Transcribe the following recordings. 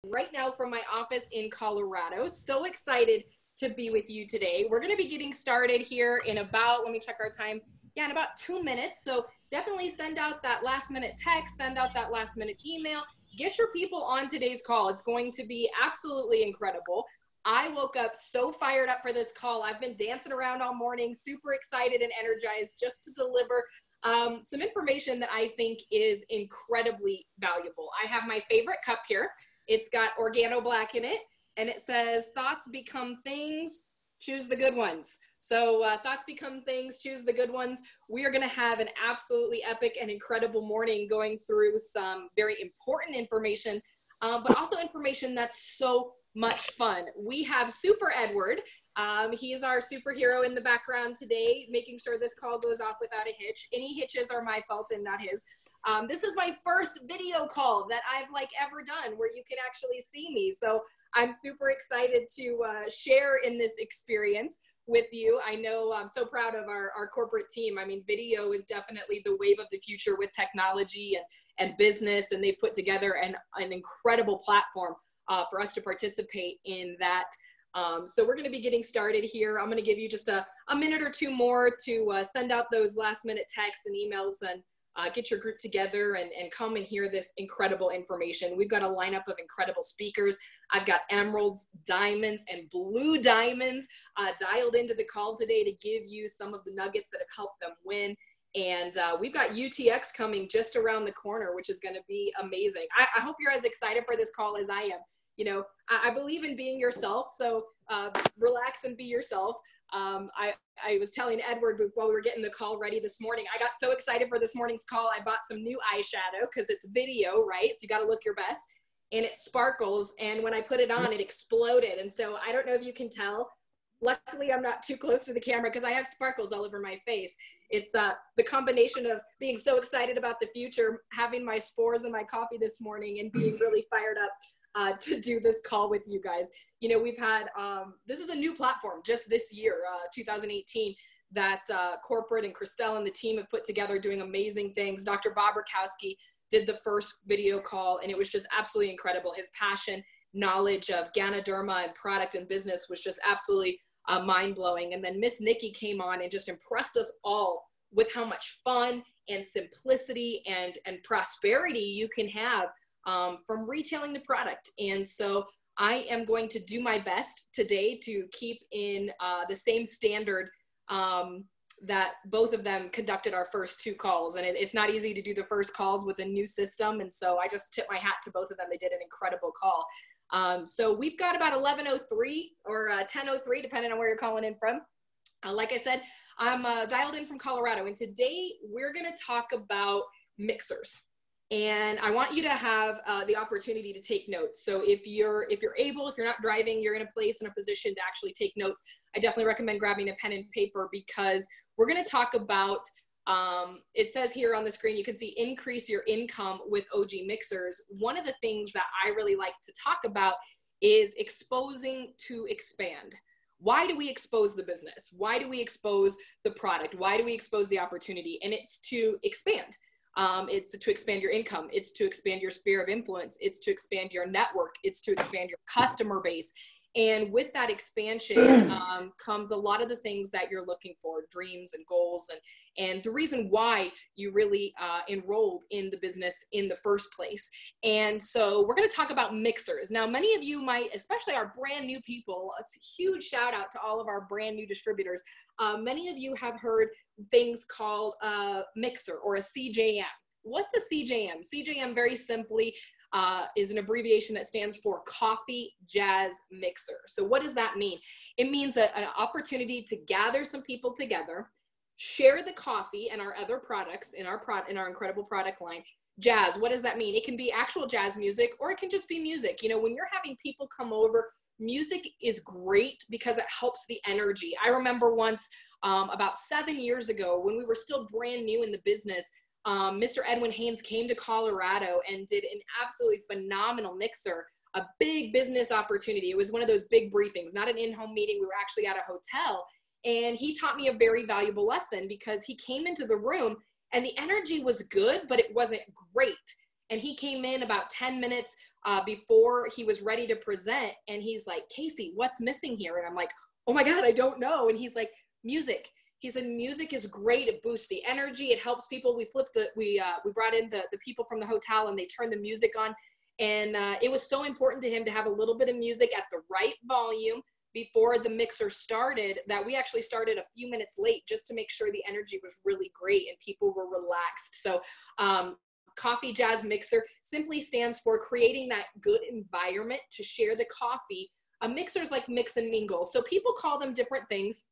right now from my office in Colorado. So excited to be with you today. We're going to be getting started here in about, let me check our time. Yeah, in about 2 minutes. So definitely send out that last minute text, send out that last minute email, get your people on today's call. It's going to be absolutely incredible. I woke up so fired up for this call. I've been dancing around all morning, super excited and energized just to deliver some information that I think is incredibly valuable. I have my favorite cup here. It's got Organo Black in it, and it says, thoughts become things, choose the good ones. So thoughts become things, choose the good ones. We are gonna have an absolutely epic and incredible morning going through some very important information, but also information that's so much fun. We have Super Edward. He is our superhero in the background today, making sure this call goes off without a hitch. Any hitches are my fault and not his. This is my first video call that I've ever done where you can actually see me. So I'm super excited to share in this experience with you. I know I'm so proud of our corporate team. I mean, video is definitely the wave of the future with technology and business, and they've put together an incredible platform for us to participate in that. So we're going to be getting started here. I'm going to give you just a minute or two more to send out those last minute texts and emails and get your group together and come and hear this incredible information. We've got a lineup of incredible speakers. I've got emeralds, diamonds, and blue diamonds dialed into the call today to give you some of the nuggets that have helped them win. And we've got UTX coming just around the corner, which is going to be amazing. I hope you're as excited for this call as I am. You know, I believe in being yourself, so relax and be yourself. I was telling Edward while we were getting the call ready this morning, I got so excited for this morning's call, I bought some new eyeshadow because it's video, right? So you got to look your best, and it sparkles, and when I put it on, it exploded. And so I don't know if you can tell. Luckily, I'm not too close to the camera because I have sparkles all over my face. It's the combination of being so excited about the future, having my spores in my coffee this morning, and being really fired up to do this call with you guys. You know, we've had, this is a new platform just this year, 2018, that corporate and Christelle and the team have put together doing amazing things. Dr. Bob Rakowski did the first video call, and it was just absolutely incredible. His passion, knowledge of Ganoderma and product and business was just absolutely mind-blowing. And then Miss Nikki came on and just impressed us all with how much fun and simplicity and prosperity you can have from retailing the product. And so I am going to do my best today to keep in the same standard that both of them conducted our first two calls. And it's not easy to do the first calls with a new system. And so I just tip my hat to both of them. They did an incredible call. So we've got about 11:03 or 10:03, depending on where you're calling in from. Like I said, I'm dialed in from Colorado. And today we're going to talk about mixers. And I want you to have the opportunity to take notes. So if you're able, if you're not driving, you're in a place, in a position to actually take notes, I definitely recommend grabbing a pen and paper, because we're going to talk about, it says here on the screen, you can see increase your income with OG mixers. One of the things that I really like to talk about is exposing to expand. Why do we expose the business? Why do we expose the product? Why do we expose the opportunity? And it's to expand. It's to expand your income. It's to expand your sphere of influence. It's to expand your network. It's to expand your customer base. And with that expansion comes a lot of the things that you're looking for, dreams and goals, and the reason why you really enrolled in the business in the first place. And so we're going to talk about mixers. Now, many of you might, especially our brand new people, a huge shout out to all of our brand new distributors. Many of you have heard things called a mixer or a CJM. What's a CJM? CJM, very simply, is an abbreviation that stands for Coffee Jazz Mixer. So what does that mean? It means an opportunity to gather some people together, share the coffee and our other products in our incredible product line. Jazz, what does that mean? It can be actual jazz music, or it can just be music. You know, when you're having people come over, music is great because it helps the energy. I remember once about 7 years ago, when we were still brand new in the business, Mr. Edwin Haynes came to Colorado and did an absolutely phenomenal mixer, a big business opportunity. It was one of those big briefings, not an in-home meeting. We were actually at a hotel, and he taught me a very valuable lesson, because he came into the room and the energy was good, but it wasn't great. And he came in about 10 minutes before he was ready to present. And he's like, Casey, what's missing here? And I'm like, oh my God, I don't know. And he's like, music. He said, music is great. It boosts the energy. It helps people. We brought in the people from the hotel and they turned the music on. And it was so important to him to have a little bit of music at the right volume before the mixer started, that we actually started a few minutes late just to make sure the energy was really great and people were relaxed. So Coffee Jazz Mixer simply stands for creating that good environment to share the coffee. Mixers like mix and mingle. So people call them different things.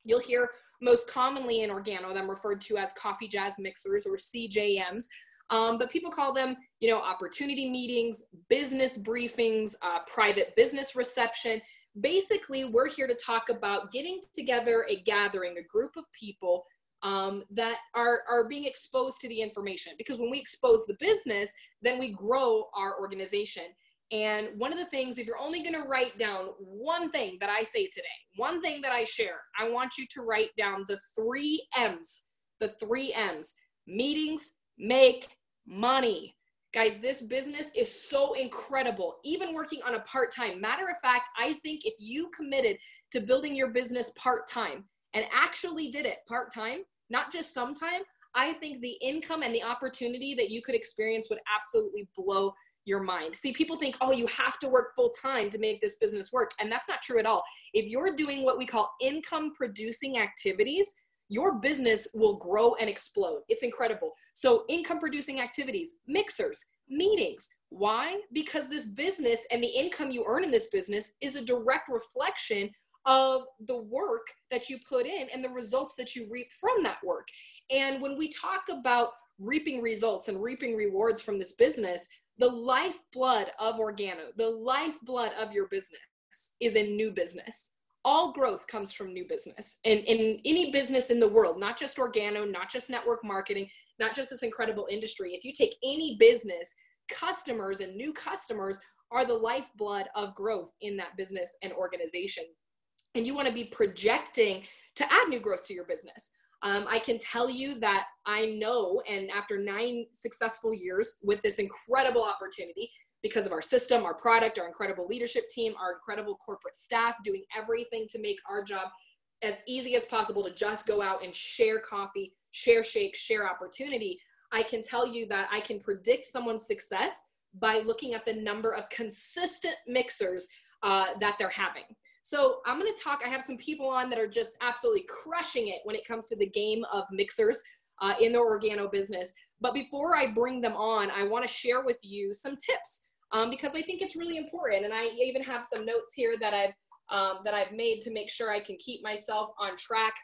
You'll hear most commonly in Organo them referred to as Coffee Jazz Mixers or CJMs. But people call them, you know, opportunity meetings, business briefings, private business reception. Basically, we're here to talk about getting together a gathering, a group of people that are being exposed to the information. Because when we expose the business, then we grow our organization. And one of the things, if you're only going to write down one thing that I say today, one thing that I share, I want you to write down the 3 M's, meetings, make, money. Guys, this business is so incredible, even working on a part-time. Matter of fact, I think if you committed to building your business part-time and actually did it part-time, not just sometime, I think the income and the opportunity that you could experience would absolutely blow your mind. See, people think, oh, you have to work full-time to make this business work. And that's not true at all. If you're doing what we call income producing activities, your business will grow and explode. It's incredible. So income producing activities, mixers, meetings. Why? Because this business and the income you earn in this business is a direct reflection of the work that you put in and the results that you reap from that work. And when we talk about reaping results and reaping rewards from this business, the lifeblood of Organo, the lifeblood of your business is in new business. All growth comes from new business. And in any business in the world, not just Organo, not just network marketing, not just this incredible industry. If you take any business, customers and new customers are the lifeblood of growth in that business and organization. And you want to be projecting to add new growth to your business. I can tell you that I know, and after 9 successful years with this incredible opportunity, because of our system, our product, our incredible leadership team, our incredible corporate staff doing everything to make our job as easy as possible to just go out and share coffee, share shakes, share opportunity, I can tell you that I can predict someone's success by looking at the number of consistent mixers that they're having. So I'm going to talk, I have some people on that are just absolutely crushing it when it comes to the game of mixers in the Organo business. But before I bring them on, I want to share with you some tips because I think it's really important. And I even have some notes here that I've made to make sure I can keep myself on track.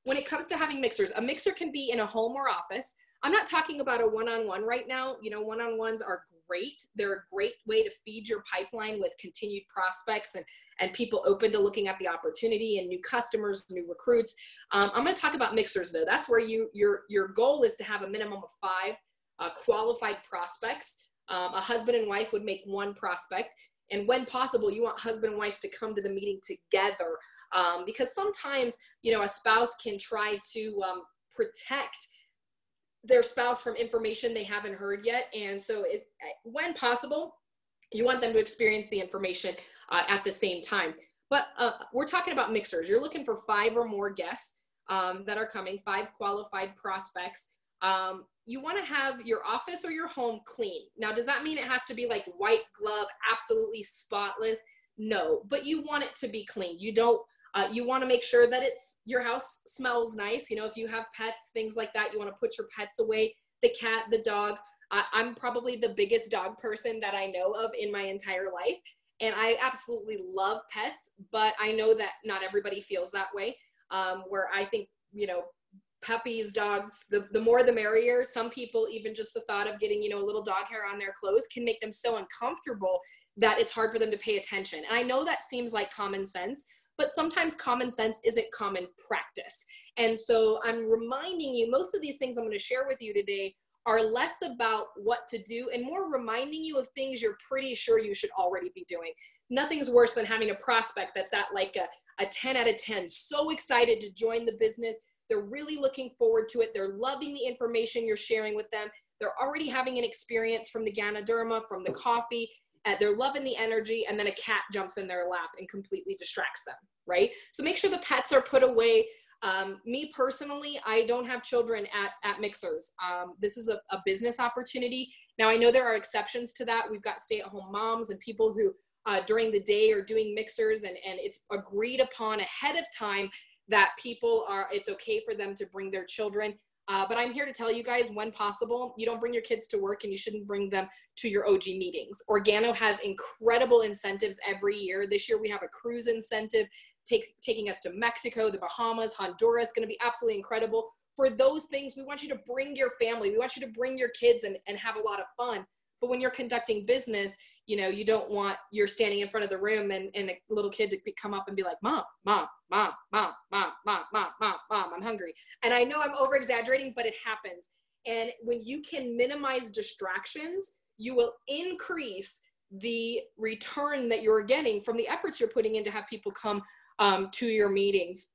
When it comes to having mixers, a mixer can be in a home or office. I'm not talking about a one-on-one right now. You know, one-on-ones are great. They're a great way to feed your pipeline with continued prospects and people open to looking at the opportunity and new customers, new recruits. I'm going to talk about mixers though. That's where your goal is to have a minimum of 5 qualified prospects. A husband and wife would make 1 prospect. And when possible, you want husband and wife to come to the meeting together because sometimes, you know, a spouse can try to protect their spouse from information they haven't heard yet. And so when possible, you want them to experience the information at the same time. But we're talking about mixers. You're looking for 5 or more guests that are coming, 5 qualified prospects. You want to have your office or your home clean. Now, does that mean it has to be like white glove, absolutely spotless? No, but you want it to be clean. You don't, you want to make sure that your house smells nice. You know, if you have pets, things like that, you want to put your pets away, the cat, the dog. I'm probably the biggest dog person that I know of in my entire life. And I absolutely love pets, but I know that not everybody feels that way. Where I think, you know, puppies, dogs, the more the merrier. Some people, even just the thought of getting, you know, a little dog hair on their clothes can make them so uncomfortable that it's hard for them to pay attention. And I know that seems like common sense, but sometimes common sense isn't common practice. And so I'm reminding you, most of these things I'm going to share with you today are less about what to do and more reminding you of things you're pretty sure you should already be doing. Nothing's worse than having a prospect that's at like a 10 out of 10, so excited to join the business. They're really looking forward to it. They're loving the information you're sharing with them. They're already having an experience from the Ganoderma, from the coffee, they're loving the energy, and then a cat jumps in their lap and completely distracts them, right? So make sure the pets are put away. Me personally, I don't have children at mixers. This is a business opportunity. Now, I know there are exceptions to that. We've got stay-at-home moms and people who during the day are doing mixers, and it's agreed upon ahead of time that it's okay for them to bring their children. But I'm here to tell you guys, when possible, you don't bring your kids to work and you shouldn't bring them to your OG meetings. Organo has incredible incentives every year. This year we have a cruise incentive taking us to Mexico, the Bahamas, Honduras, going to be absolutely incredible. For those things, we want you to bring your family. We want you to bring your kids and have a lot of fun. But when you're conducting business, you don't want, you're standing in front of the room and a little kid to come up and be like, mom, I'm hungry. And I know I'm over exaggerating, but it happens. And when you can minimize distractions, you will increase the return that you're getting from the efforts you're putting in to have people come to your meetings.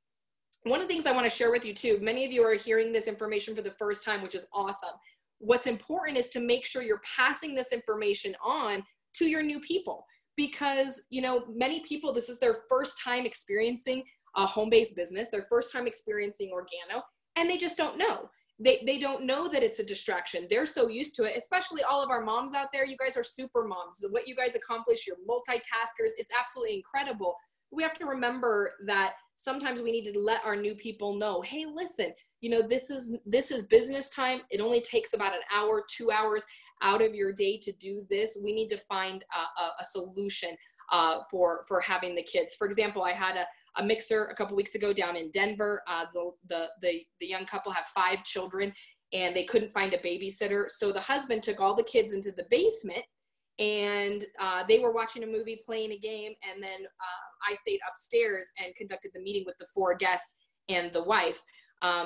One of the things I want to share with you too, many of you are hearing this information for the first time, which is awesome. What's important is to make sure you're passing this information on to your new people, because many people, this is their first time experiencing a home-based business, their first time experiencing Organo, and they just don't know. They don't know that it's a distraction. They're so used to it, especially all of our moms out there. You guys are super moms. What you guys accomplish, you're multitaskers. It's absolutely incredible. We have to remember that sometimes we need to let our new people know, hey, listen, this is business time. It only takes about an hour, 2 hours out of your day to do this. We need to find a solution for having the kids. For example, I had a mixer a couple weeks ago down in Denver. The young couple have 5 children and they couldn't find a babysitter. So the husband took all the kids into the basement and they were watching a movie, playing a game. And then I stayed upstairs and conducted the meeting with the 4 guests and the wife.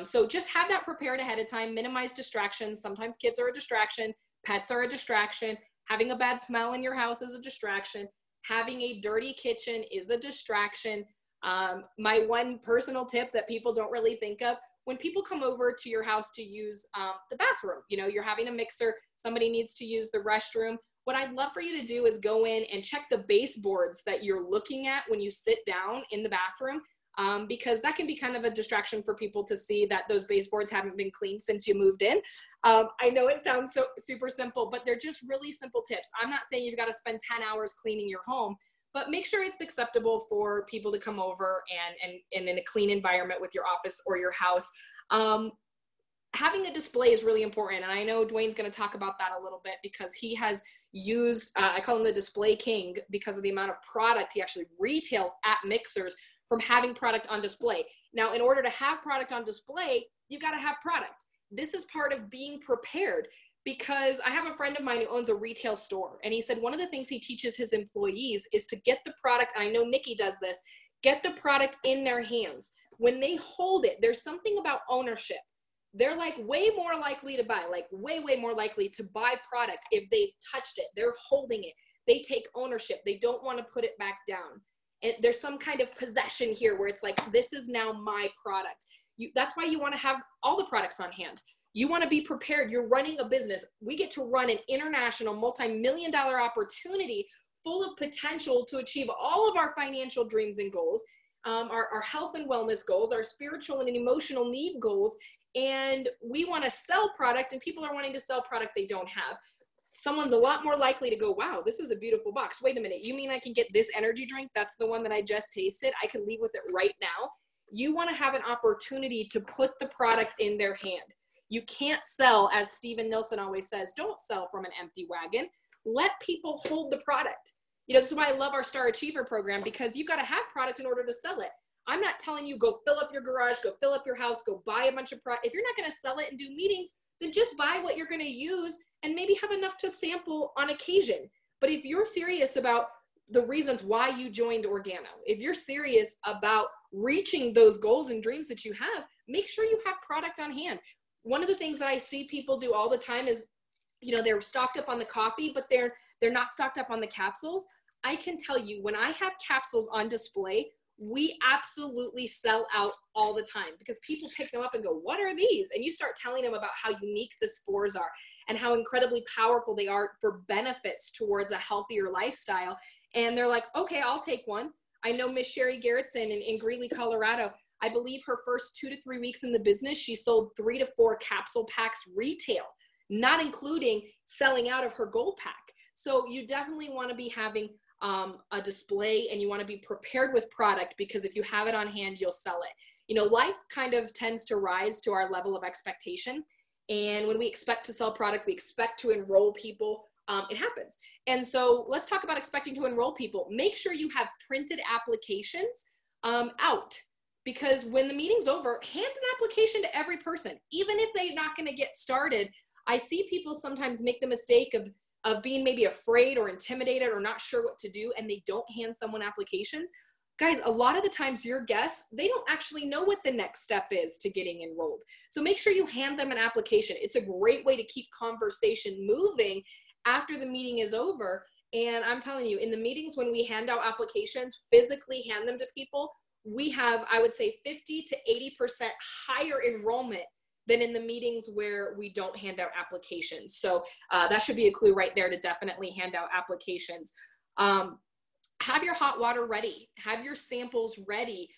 So just have that prepared ahead of time, minimize distractions. Sometimes kids are a distraction, pets are a distraction, having a bad smell in your house is a distraction, having a dirty kitchen is a distraction. My one personal tip that people don't really think of, when people come over to your house to use the bathroom, you're having a mixer, somebody needs to use the restroom. What I'd love for you to do is go in and check the baseboards that you're looking at when you sit down in the bathroom. Because that can be kind of a distraction for people to see that those baseboards haven't been cleaned since you moved in. I know it sounds so super simple, but they're just really simple tips. I'm not saying you've got to spend 10 hours cleaning your home, but make sure it's acceptable for people to come over and in a clean environment with your office or your house. Having a display is really important. And I know Dwayne's going to talk about that a little bit because he has used, I call him the display king because of the amount of product he actually retails at mixers from having product on display. Now, in order to have product on display, you got to have product. This is part of being prepared, because I have a friend of mine who owns a retail store, and he said one of the things he teaches his employees is to get the product, and I know Nikki does this, get the product in their hands. When they hold it, there's something about ownership. They're like way more likely to buy, like way more likely to buy product if they've touched it. They're holding it. They take ownership. They don't want to put it back down. And there's some kind of possession here where it's like, this is now my product. That's why you want to have all the products on hand. You want to be prepared. You're running a business. We get to run an international multi-million-dollar opportunity full of potential to achieve all of our financial dreams and goals, our health and wellness goals, our spiritual and emotional need goals. And we want to sell product, and people are wanting to sell product they don't have. Someone's a lot more likely to go, wow, this is a beautiful box. Wait a minute, you mean I can get this energy drink? That's the one that I just tasted. I can leave with it right now. You want to have an opportunity to put the product in their hand. You can't sell, as Stephen NILSEN always says, don't sell from an empty wagon. Let people hold the product. This is why I love our Star Achiever program, because you've got to have product in order to sell it. I'm not telling you go fill up your garage, go fill up your house, go buy a bunch of product. If you're not going to sell it and do meetings, then just buy what you're going to use and maybe have enough to sample on occasion. But if you're serious about the reasons why you joined Organo, if you're serious about reaching those goals and dreams that you have, make sure you have product on hand. One of the things that I see people do all the time is, they're stocked up on the coffee, but they're not stocked up on the capsules. I can tell you, when I have capsules on display, we absolutely sell out all the time, because people pick them up and go, what are these? And you start telling them about how unique the spores are and how incredibly powerful they are for benefits towards a healthier lifestyle. And they're like, okay, I'll take one. I know Miss Sherry Garrettson in Greeley, Colorado. I believe her first 2 to 3 weeks in the business, she sold 3 to 4 capsule packs retail, not including selling out of her gold pack. So you definitely want to be having a display, and you want to be prepared with product, because if you have it on hand, you'll sell it. You know, life kind of tends to rise to our level of expectation. And when we expect to sell product, we expect to enroll people. It happens. And so let's talk about expecting to enroll people. Make sure you have printed applications out, because when the meeting's over, hand an application to every person, even if they're not going to get started. I see people sometimes make the mistake of being maybe afraid or intimidated or not sure what to do, and they don't hand someone applications. Guys, a lot of the times your guests, they don't actually know what the next step is to getting enrolled. So make sure you hand them an application. It's a great way to keep conversation moving after the meeting is over. And I'm telling you, in the meetings when we hand out applications, physically hand them to people, we have, I would say, 50 to 80% higher enrollment than in the meetings where we don't hand out applications. So that should be a clue right there to definitely hand out applications. Have your hot water ready. Have your samples ready.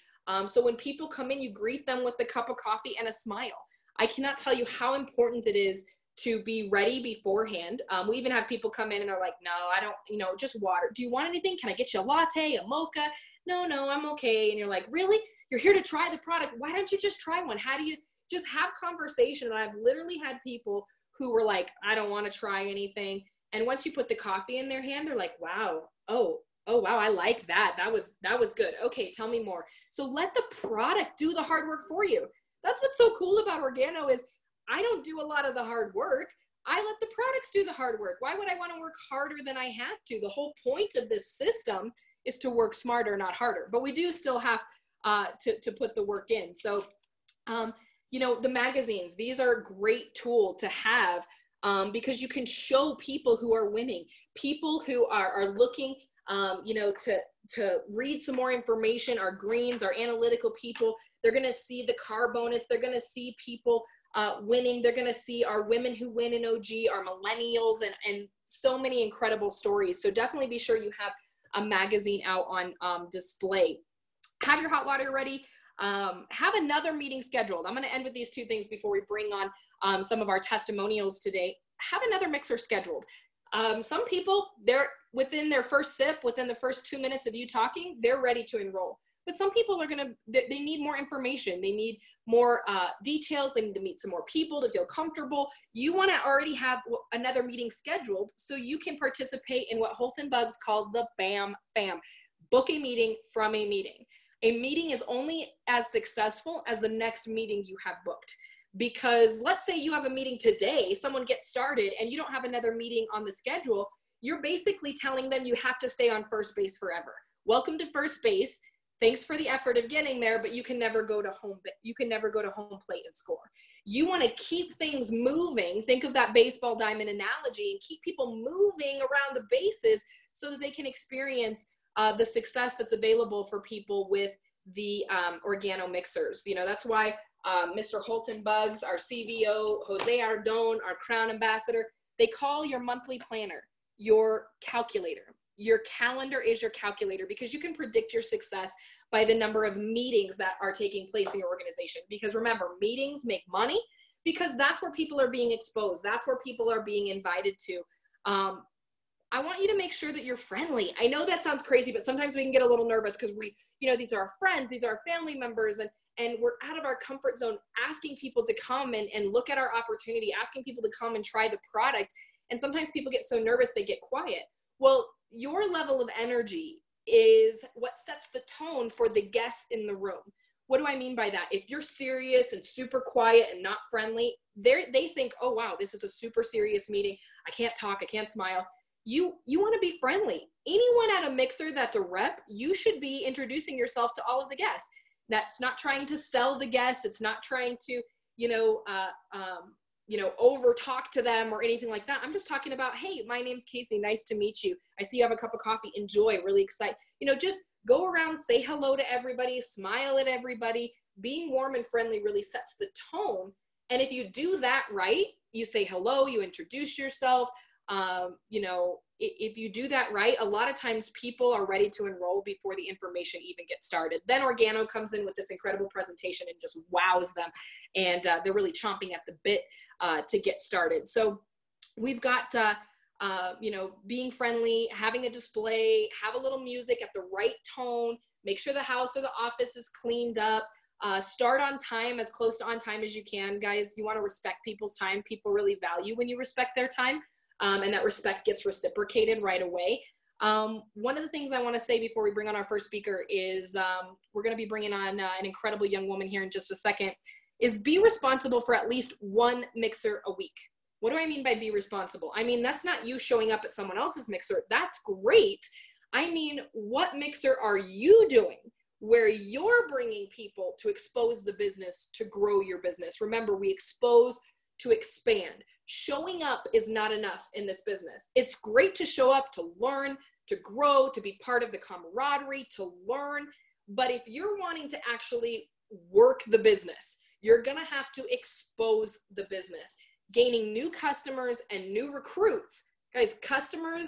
So when people come in, you greet them with a cup of coffee and a smile. I cannot tell you how important it is to be ready beforehand. We even have people come in and are like, no, I don't, just water. Do you want anything? Can I get you a latte, a mocha? No, I'm okay. And you're like, really? You're here to try the product. Why don't you just try one? How do you just have conversation? And I've literally had people who were like, I don't want to try anything. And once you put the coffee in their hand, they're like, wow, oh, wow, I like that. That was good. Okay, tell me more. So let the product do the hard work for you. That's what's so cool about Organo is I don't do a lot of the hard work. I let the products do the hard work. Why would I want to work harder than I have to? The whole point of this system is to work smarter, not harder. But we do still have to put the work in. So, the magazines, these are a great tool to have because you can show people who are winning, people who are looking, to read some more information. Our greens, our analytical people, they're going to see the car bonus. They're going to see people winning. They're going to see our women who win in OG, our millennials, and so many incredible stories. So definitely be sure you have a magazine out on display. Have your hot water ready. Have another meeting scheduled. I'm going to end with these 2 things before we bring on some of our testimonials today. Have another mixer scheduled. Some people, they're within their first sip, within the first 2 minutes of you talking, they're ready to enroll. But some people are they need more information. They need more details. They need to meet some more people to feel comfortable. You want to already have another meeting scheduled so you can participate in what Holton Bugs calls the BAM FAM. Book a meeting from a meeting. A meeting is only as successful as the next meeting you have booked. Because let's say you have a meeting today, someone gets started and you don't have another meeting on the schedule, you're basically telling them you have to stay on first base forever. Welcome to first base. Thanks for the effort of getting there, but you can never go to home plate and score. You want to keep things moving. Think of that baseball diamond analogy and keep people moving around the bases so that they can experience the success that's available for people with the Organo mixers. That's why Mr. Holton Bugs, our CVO, Jose Ardon, our Crown Ambassador, they call your monthly planner your calculator. Your calendar is your calculator because you can predict your success by the number of meetings that are taking place in your organization. Because remember, meetings make money because that's where people are being exposed. That's where people are being invited to. I want you to make sure that you're friendly. I know that sounds crazy, but sometimes we can get a little nervous because these are our friends, these are our family members, and we're out of our comfort zone asking people to come and look at our opportunity, asking people to come and try the product. And sometimes people get so nervous, they get quiet. Well, your level of energy is what sets the tone for the guests in the room. What do I mean by that? If you're serious and super quiet and not friendly, they think, oh, wow, this is a super serious meeting. I can't talk. I can't smile. You want to be friendly. Anyone at a mixer that's a rep, you should be introducing yourself to all of the guests. That's not trying to sell the guests. It's not trying to, over talk to them or anything like that. I'm just talking about, hey, my name's Casey. Nice to meet you. I see you have a cup of coffee. Enjoy. Really excited. Just go around, say hello to everybody, smile at everybody. Being warm and friendly really sets the tone. And if you do that right, you say hello, you introduce yourself. You know, if you do that right, a lot of times people are ready to enroll before the information even gets started. Then Organo comes in with this incredible presentation and just wows them. And they're really chomping at the bit to get started. So we've got, you know, being friendly, having a display, have a little music at the right tone, make sure the house or the office is cleaned up, start on time, as close to on time as you can. Guys, you want to respect people's time. People really value when you respect their time. And that respect gets reciprocated right away. One of the things I want to say before we bring on our first speaker is we're going to be bringing on an incredible young woman here in just a second, is be responsible for at least one mixer a week. What do I mean by be responsible? I mean, that's not you showing up at someone else's mixer. That's great. I mean, what mixer are you doing where you're bringing people to expose the business, to grow your business? Remember, we expose to expand. Showing up is not enough in this business. It's great to show up, to learn, to grow, to be part of the camaraderie, to learn. But if you're wanting to actually work the business, you're going to have to expose the business. Gaining new customers and new recruits. Guys, customer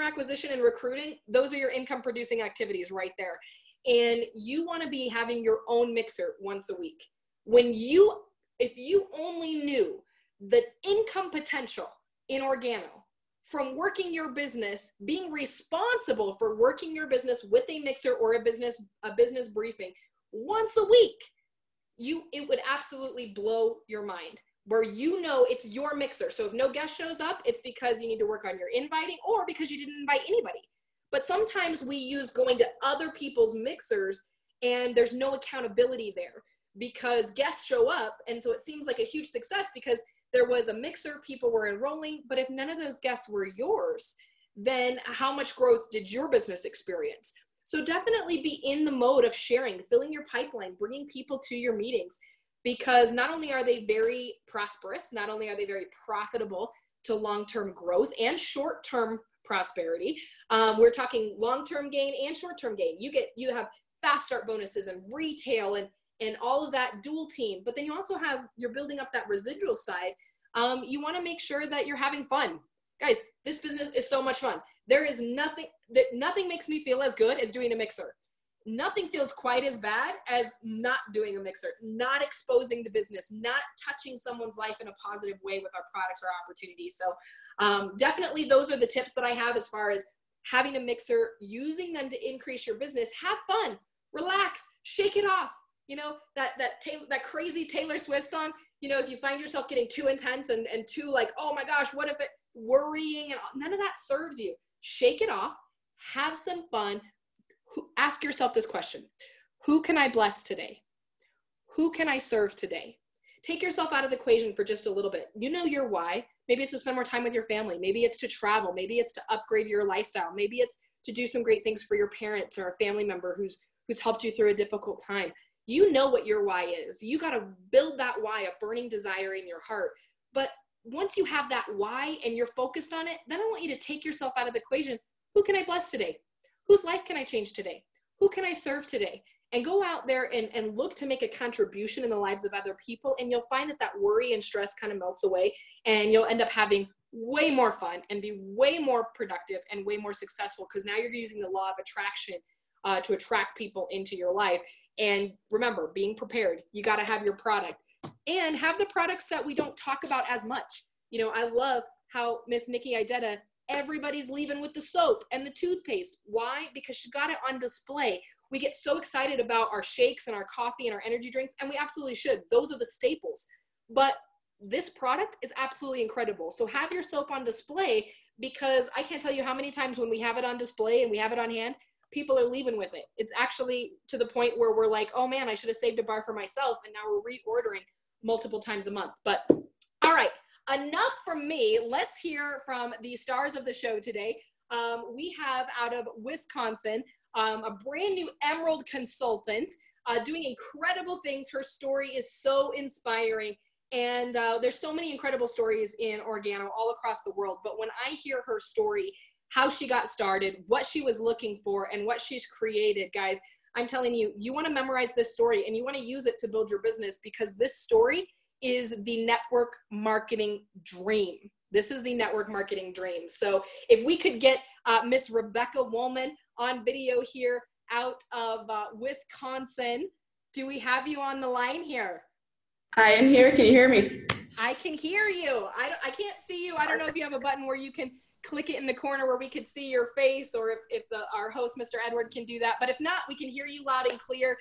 acquisition and recruiting, those are your income producing activities right there. And you want to be having your own mixer once a week. If you only knew the income potential in Organo from working your business, being responsible for working your business with a mixer or a business briefing once a week, it would absolutely blow your mind, where you know it's your mixer. So if no guest shows up, it's because you need to work on your inviting or because you didn't invite anybody. But sometimes we use going to other people's mixers and there's no accountability there because guests show up. And so it seems like a huge success because there was a mixer, people were enrolling, but if none of those guests were yours, then how much growth did your business experience? So definitely be in the mode of sharing, filling your pipeline, bringing people to your meetings, because not only are they very prosperous, not only are they very profitable to long-term growth and short-term prosperity. We're talking long-term gain and short-term gain. You have fast start bonuses and retail and all of that dual team, but then you also you're building up that residual side. You want to make sure that you're having fun. Guys, this business is so much fun. There is nothing makes me feel as good as doing a mixer. Nothing feels quite as bad as not doing a mixer, not exposing the business, not touching someone's life in a positive way with our products or opportunities. So definitely those are the tips that I have as far as having a mixer, using them to increase your business. Have fun, relax, shake it off. You know, that crazy Taylor Swift song, you know, if you find yourself getting too intense and too like, oh my gosh, what if it, worrying, and none of that serves you. Shake it off, have some fun. Ask yourself this question: who can I bless today? Who can I serve today? Take yourself out of the equation for just a little bit. You know your why. Maybe it's to spend more time with your family. Maybe it's to travel. Maybe it's to upgrade your lifestyle. Maybe it's to do some great things for your parents or a family member who's helped you through a difficult time. You know what your why is. You got to build that why, a burning desire in your heart. But once you have that why and you're focused on it, then I want you to take yourself out of the equation. Who can I bless today? Whose life can I change today? Who can I serve today? And go out there and look to make a contribution in the lives of other people. And you'll find that worry and stress kind of melts away, and you'll end up having way more fun and be way more productive and way more successful, because now you're using the law of attraction to attract people into your life. And remember, being prepared, you got to have your product and have the products that we don't talk about as much. You know, I love how Miss Nikki Idetta, everybody's leaving with the soap and the toothpaste. Why? Because she got it on display. We get so excited about our shakes and our coffee and our energy drinks, and we absolutely should. Those are the staples. But this product is absolutely incredible. So have your soap on display, because I can't tell you how many times when we have it on display and we have it on hand, people are leaving with it. It's actually to the point where we're like, oh man, I should have saved a bar for myself. And now we're reordering multiple times a month. But all right, enough from me. Let's hear from the stars of the show today. We have out of Wisconsin, a brand new Emerald consultant doing incredible things. Her story is so inspiring. And there's so many incredible stories in Organo all across the world. But when I hear her story, how she got started, what she was looking for, and what she's created, guys, I'm telling you, you want to memorize this story and you want to use it to build your business, because this story is the network marketing dream. This is the network marketing dream. So if we could get Miss Rebecca Woolman on video here out of Wisconsin. Do we have you on the line here? I am here. Can you hear me? I can hear you. I can't see you. I don't know if you have a button where you can click it in the corner where we could see your face, or if our host, Mr. Edward, can do that. But if not, we can hear you loud and clear.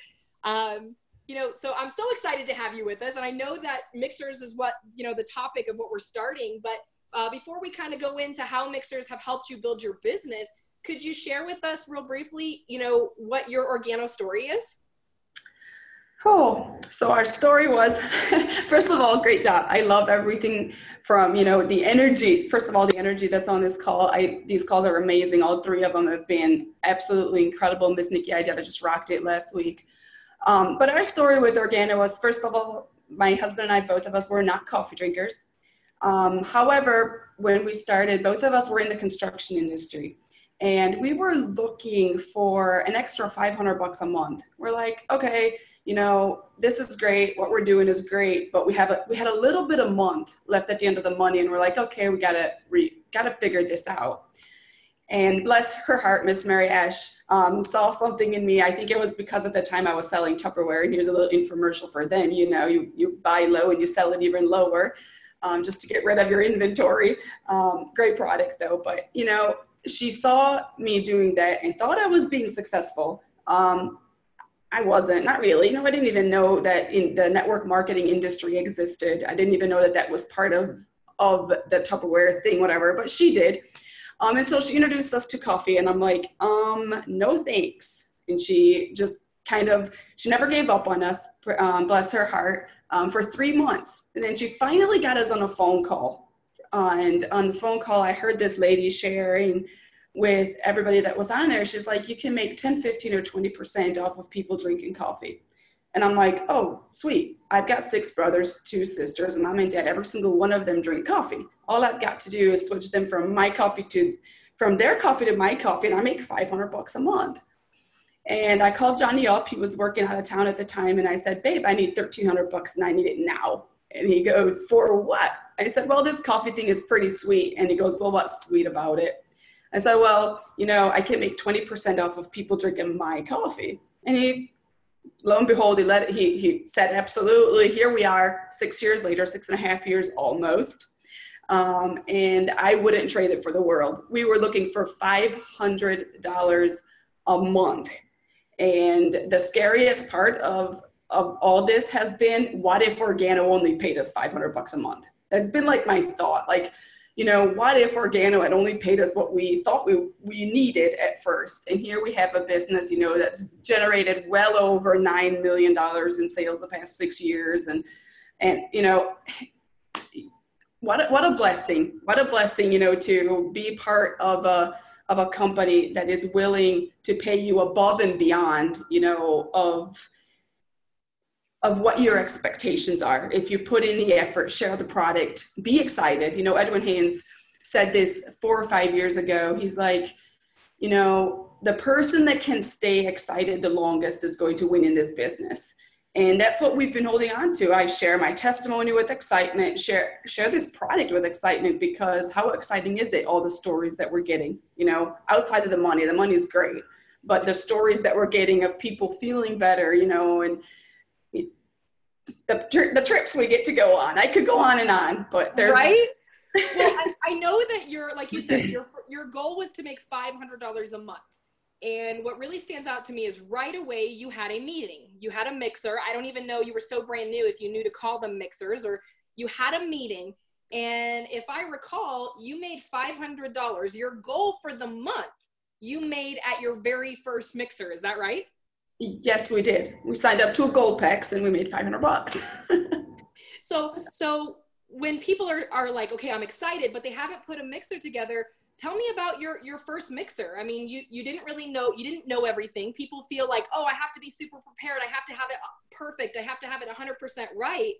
You know, so I'm so excited to have you with us. And I know that mixers is what, you know, the topic of what we're starting. But before we kind of go into how mixers have helped you build your business, could you share with us real briefly, you know, what your Organo story is? Oh, so our story was, first of all, great job. I love everything from, you know, the energy. First of all, the energy that's on this call. These calls are amazing. All three of them have been absolutely incredible. Miss Nikki, I just rocked it last week. But our story with Organo was, first of all, my husband and I, both of us were not coffee drinkers. However, when we started, both of us were in the construction industry. And we were looking for an extra $500 a month. We're like, okay, you know, this is great. What we're doing is great, but we had a little bit of month left at the end of the money, and we're like, okay, we gotta figure this out. And bless her heart, Miss Mary Ash saw something in me. I think it was because at the time I was selling Tupperware, and here's a little infomercial for them. You know, you buy low and you sell it even lower, just to get rid of your inventory. Great products though, but you know. She saw me doing that and thought I was being successful. I wasn't, not really. You know, I didn't even know that in the network marketing industry existed. I didn't even know that that was part of the Tupperware thing, whatever, but she did. And so she introduced us to coffee, and I'm like, no thanks. And she just she never gave up on us, bless her heart, for 3 months. And then she finally got us on a phone call. And on the phone call, I heard this lady sharing with everybody that was on there. She's like, you can make 10, 15, or 20% off of people drinking coffee. And I'm like, oh, sweet. I've got 6 brothers, 2 sisters, and mom and dad. Every single one of them drink coffee. All I've got to do is switch them from their coffee to my coffee, and I make $500 a month. And I called Johnny up. He was working out of town at the time. And I said, babe, I need $1,300 and I need it now. And he goes, for what? I said, well, this coffee thing is pretty sweet. And he goes, well, what's sweet about it? I said, well, you know, I can make 20% off of people drinking my coffee. And he, lo and behold, he said, absolutely. Here we are 6 years later, 6.5 years almost. And I wouldn't trade it for the world. We were looking for $500 a month. And the scariest part of all this has been, what if Organo only paid us $500 a month? That's been like my thought. Like, you know, what if Organo had only paid us what we thought we needed at first? And here we have a business, you know, that's generated well over $9 million in sales the past 6 years. And you know, what a blessing. What a blessing, you know, to be part of a company that is willing to pay you above and beyond, you know, of what your expectations are. If you put in the effort, share the product, be excited. You know, Edwin Haynes said this 4 or 5 years ago. He's like, you know, the person that can stay excited the longest is going to win in this business. And that's what we've been holding on to. I share my testimony with excitement, share this product with excitement, because how exciting is it? All the stories that we're getting, you know, outside of the money is great, but the stories that we're getting of people feeling better, you know, and the trips we get to go on. I could go on, but there's right. Well, I know that like you said, your goal was to make $500 a month. And what really stands out to me is right away you had a meeting. You had a mixer. I don't even know, you were so brand new if you knew to call them mixers, or you had a meeting. And if I recall, you made $500. Your goal for the month, you made at your very first mixer. Is that right? Yes, we did. We signed up to a gold PAX and we made $500. So when people are like, okay, I'm excited, but they haven't put a mixer together, tell me about your first mixer. I mean, you didn't really know, you didn't know everything. People feel like, oh, I have to be super prepared. I have to have it perfect. I have to have it 100% right.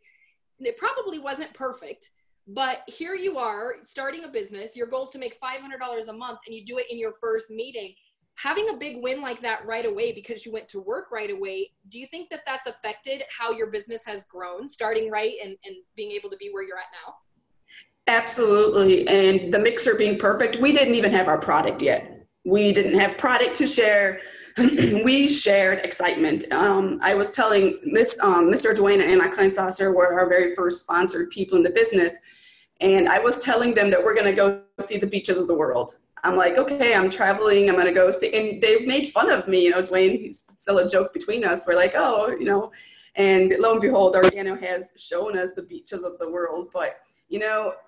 And it probably wasn't perfect, but here you are starting a business. Your goal is to make $500 a month, and you do it in your first meeting. having a big win like that right away because you went to work right away, do you think that that's affected how your business has grown, starting right and being able to be where you're at now? Absolutely. And the mixer being perfect, we didn't even have our product yet. We didn't have product to share. We shared excitement. I was telling Mr. Dwayne and Anna Kleinsasser were our very first sponsored people in the business. And I was telling them that we're going to go see the beaches of the world. I'm like, okay, I'm traveling. I'm going to go see. And they made fun of me. Dwayne, he's still a joke between us. We're like, oh, and lo and behold, Organo has shown us the beaches of the world. But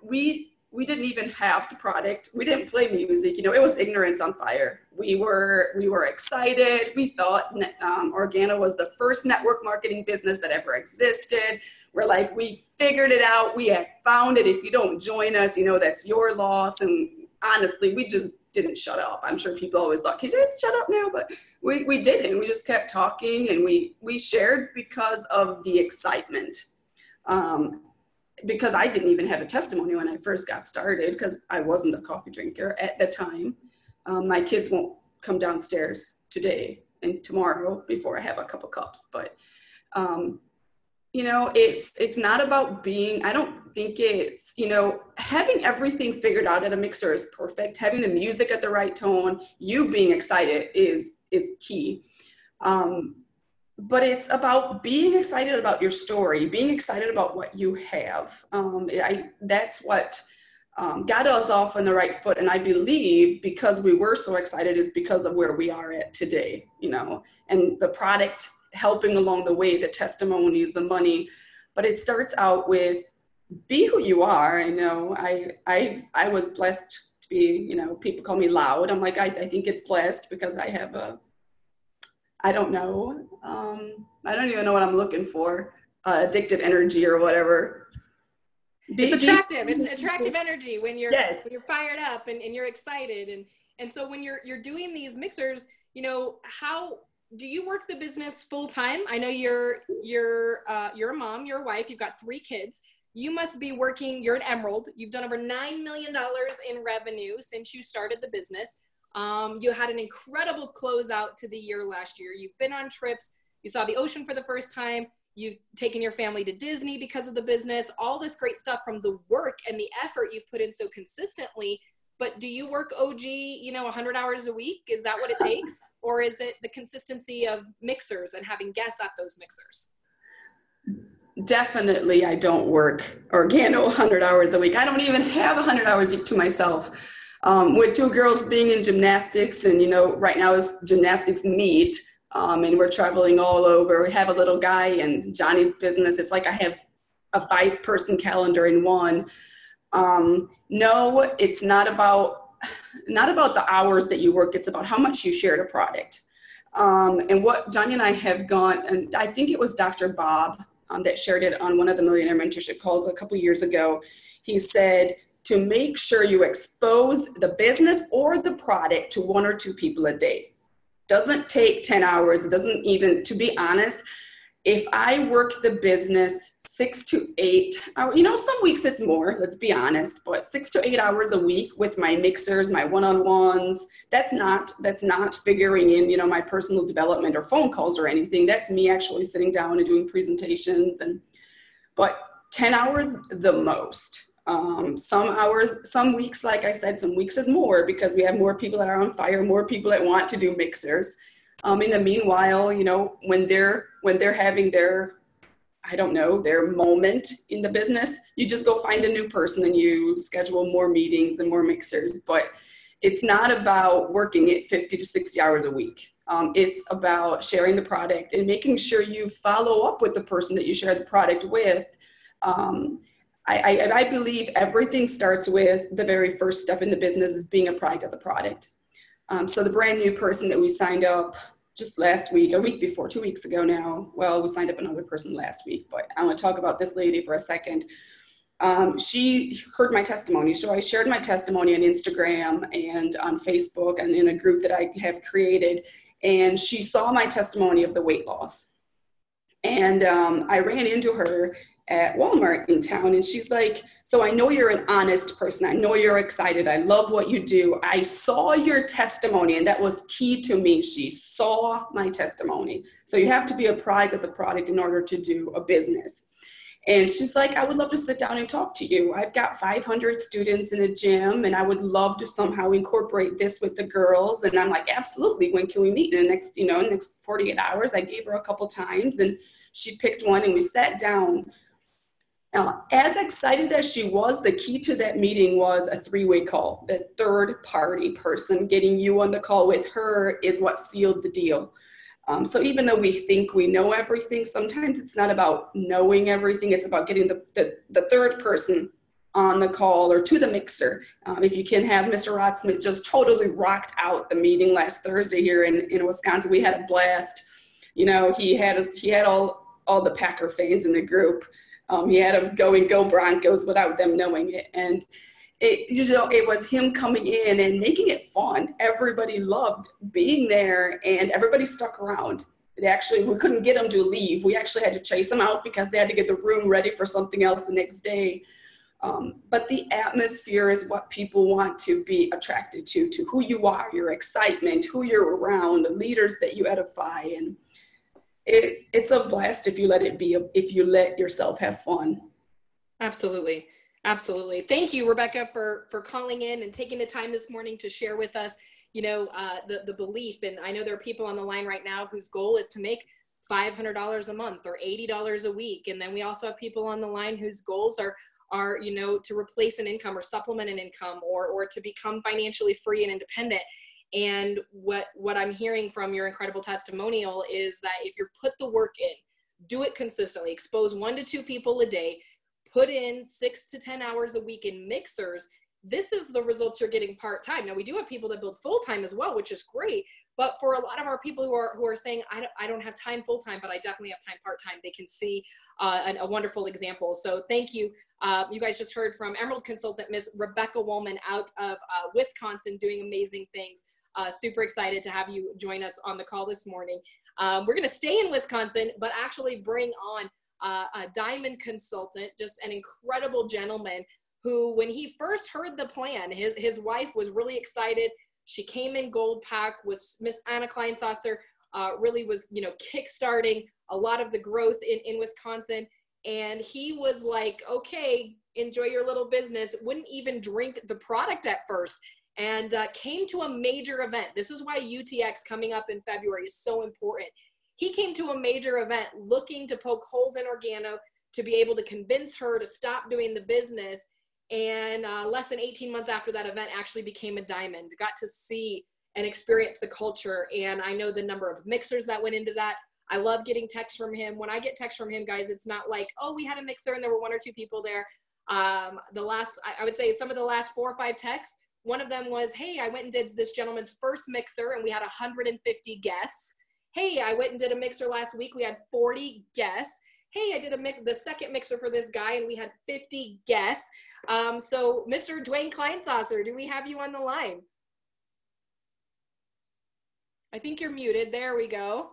we didn't even have the product. We didn't play music. It was ignorance on fire. We were excited. We thought Organo was the first network marketing business that ever existed. We're like, we figured it out. We have found it. If you don't join us, that's your loss. And honestly, we just didn't shut up. I'm sure people always thought, can you just shut up now? But we didn't. We just kept talking, and we shared because of the excitement. Because I didn't even have a testimony when I first got started because I wasn't a coffee drinker at the time. My kids won't come downstairs today and tomorrow before I have a couple cups. But, it's not about being, I don't think it's, having everything figured out at a mixer is perfect. Having the music at the right tone, you being excited is key. But it's about being excited about your story, being excited about what you have. That's what got us off on the right foot. And I believe because we were so excited is because of where we are at today, and the product helping along the way, the testimonies, the money. But it starts out with be who you are. I was blessed to be, people call me loud. I'm like, I think it's blessed because I have I don't know. I don't even know what I'm looking for. Addictive energy or whatever. It's attractive. It's attractive energy when you're yes. when you're fired up and you're excited. And so when you're doing these mixers, how do you work the business full time? I know you're a mom, you're a wife, you've got 3 kids. You must be working. You're an Emerald. You've done over $9 million in revenue since you started the business. You had an incredible closeout to the year last year. You've been on trips. You saw the ocean for the first time. You've taken your family to Disney because of the business, all this great stuff from the work and the effort you've put in so consistently. But do you work OG, 100 hours a week? Is that what it takes? Or is it the consistency of mixers and having guests at those mixers? Definitely, I don't work Organo 100 hours a week. I don't even have 100 hours to myself. With 2 girls being in gymnastics, and right now is gymnastics meet, and we're traveling all over. We have a little guy in Johnny's business. It's like I have a 5-person calendar in one. No, it's not about the hours that you work. It's about how much you share the product. And what Johnny and I have gone, and I think it was Dr. Bob that shared it on one of the Millionaire Mentorship calls a couple years ago. He said, to make sure you expose the business or the product to 1 or 2 people a day. Doesn't take 10 hours. It doesn't even, to be honest, if I work the business 6 to 8 hours, some weeks it's more, let's be honest, but 6 to 8 hours a week with my mixers, my one-on-ones, that's not figuring in, my personal development or phone calls or anything. That's me actually sitting down and doing presentations, but 10 hours the most. Some weeks, like I said, some weeks is more because we have more people that are on fire, more people that want to do mixers. In the meanwhile, when they're having their moment in the business, you just go find a new person and you schedule more meetings and more mixers. But it's not about working it 50 to 60 hours a week. It's about sharing the product and making sure you follow up with the person that you share the product with. I believe everything starts with the very first step in the business is being a product of the product. So the brand new person that we signed up just last week, a week before, 2 weeks ago now, well, we signed up another person last week, but I want to talk about this lady for a second. She heard my testimony. So I shared my testimony on Instagram and on Facebook and in a group that I have created. And she saw my testimony of the weight loss. And I ran into her at Walmart in town. And she's like, so I know you're an honest person. I know you're excited. I love what you do. I saw your testimony, and that was key to me. She saw my testimony. So you have to be a product of the product in order to do a business. And she's like, I would love to sit down and talk to you. I've got 500 students in a gym, and I would love to somehow incorporate this with the girls. And I'm like, absolutely. When can we meet? In the next 48 hours. I gave her a couple times, and she picked one, and we sat down. As excited as she was, the key to that meeting was a three-way call. The third party person getting you on the call with her is what sealed the deal. So even though we think we know everything, sometimes it's not about knowing everything. It's about getting the third person on the call or to the mixer. If you can have Mr. Rotsmith just totally rocked out the meeting last Thursday here in Wisconsin. We had a blast. You know, he had all the Packer fans in the group. He had them going, go Broncos, without them knowing it. And it was him coming in and making it fun. Everybody loved being there, and everybody stuck around. We couldn't get them to leave. We actually had to chase them out because they had to get the room ready for something else the next day. But the atmosphere is what people want to be attracted to who you are, your excitement, who you're around, the leaders that you edify. And it's a blast if you let yourself have fun. Absolutely. Absolutely. Thank you, Rebecca, for calling in and taking the time this morning to share with us, the belief. And I know there are people on the line right now whose goal is to make $500 a month or $80 a week. And then we also have people on the line whose goals are to replace an income or supplement an income or to become financially free and independent. And what I'm hearing from your incredible testimonial is that if you put the work in, do it consistently, expose 1 to 2 people a day, put in 6 to 10 hours a week in mixers, this is the results you're getting part-time. Now, we do have people that build full-time as well, which is great. But for a lot of our people who are saying, I don't have time full-time, but I definitely have time part-time, they can see a wonderful example. So thank you. You guys just heard from Emerald consultant, Miss Rebecca Woolman out of Wisconsin, doing amazing things. Super excited to have you join us on the call this morning. We're going to stay in Wisconsin, but actually bring on a diamond consultant, just an incredible gentleman who, when he first heard the plan, his wife was really excited. She came in gold pack, was Miss Anna Kleinsasser, really was, kickstarting a lot of the growth in Wisconsin. And he was like, okay, enjoy your little business. Wouldn't even drink the product at first. And came to a major event. This is why UTX coming up in February is so important. He came to a major event looking to poke holes in Organo to be able to convince her to stop doing the business. And less than 18 months after that event actually became a diamond, got to see and experience the culture. And I know the number of mixers that went into that. I love getting texts from him. When I get texts from him, guys, it's not like, oh, we had a mixer and there were 1 or 2 people there. I would say some of the last 4 or 5 texts, one of them was, hey, I went and did this gentleman's first mixer and we had 150 guests. Hey, I went and did a mixer last week. We had 40 guests. Hey, I did the second mixer for this guy and we had 50 guests. So Mr. Dwayne Kleinsasser, do we have you on the line? I think you're muted. There we go.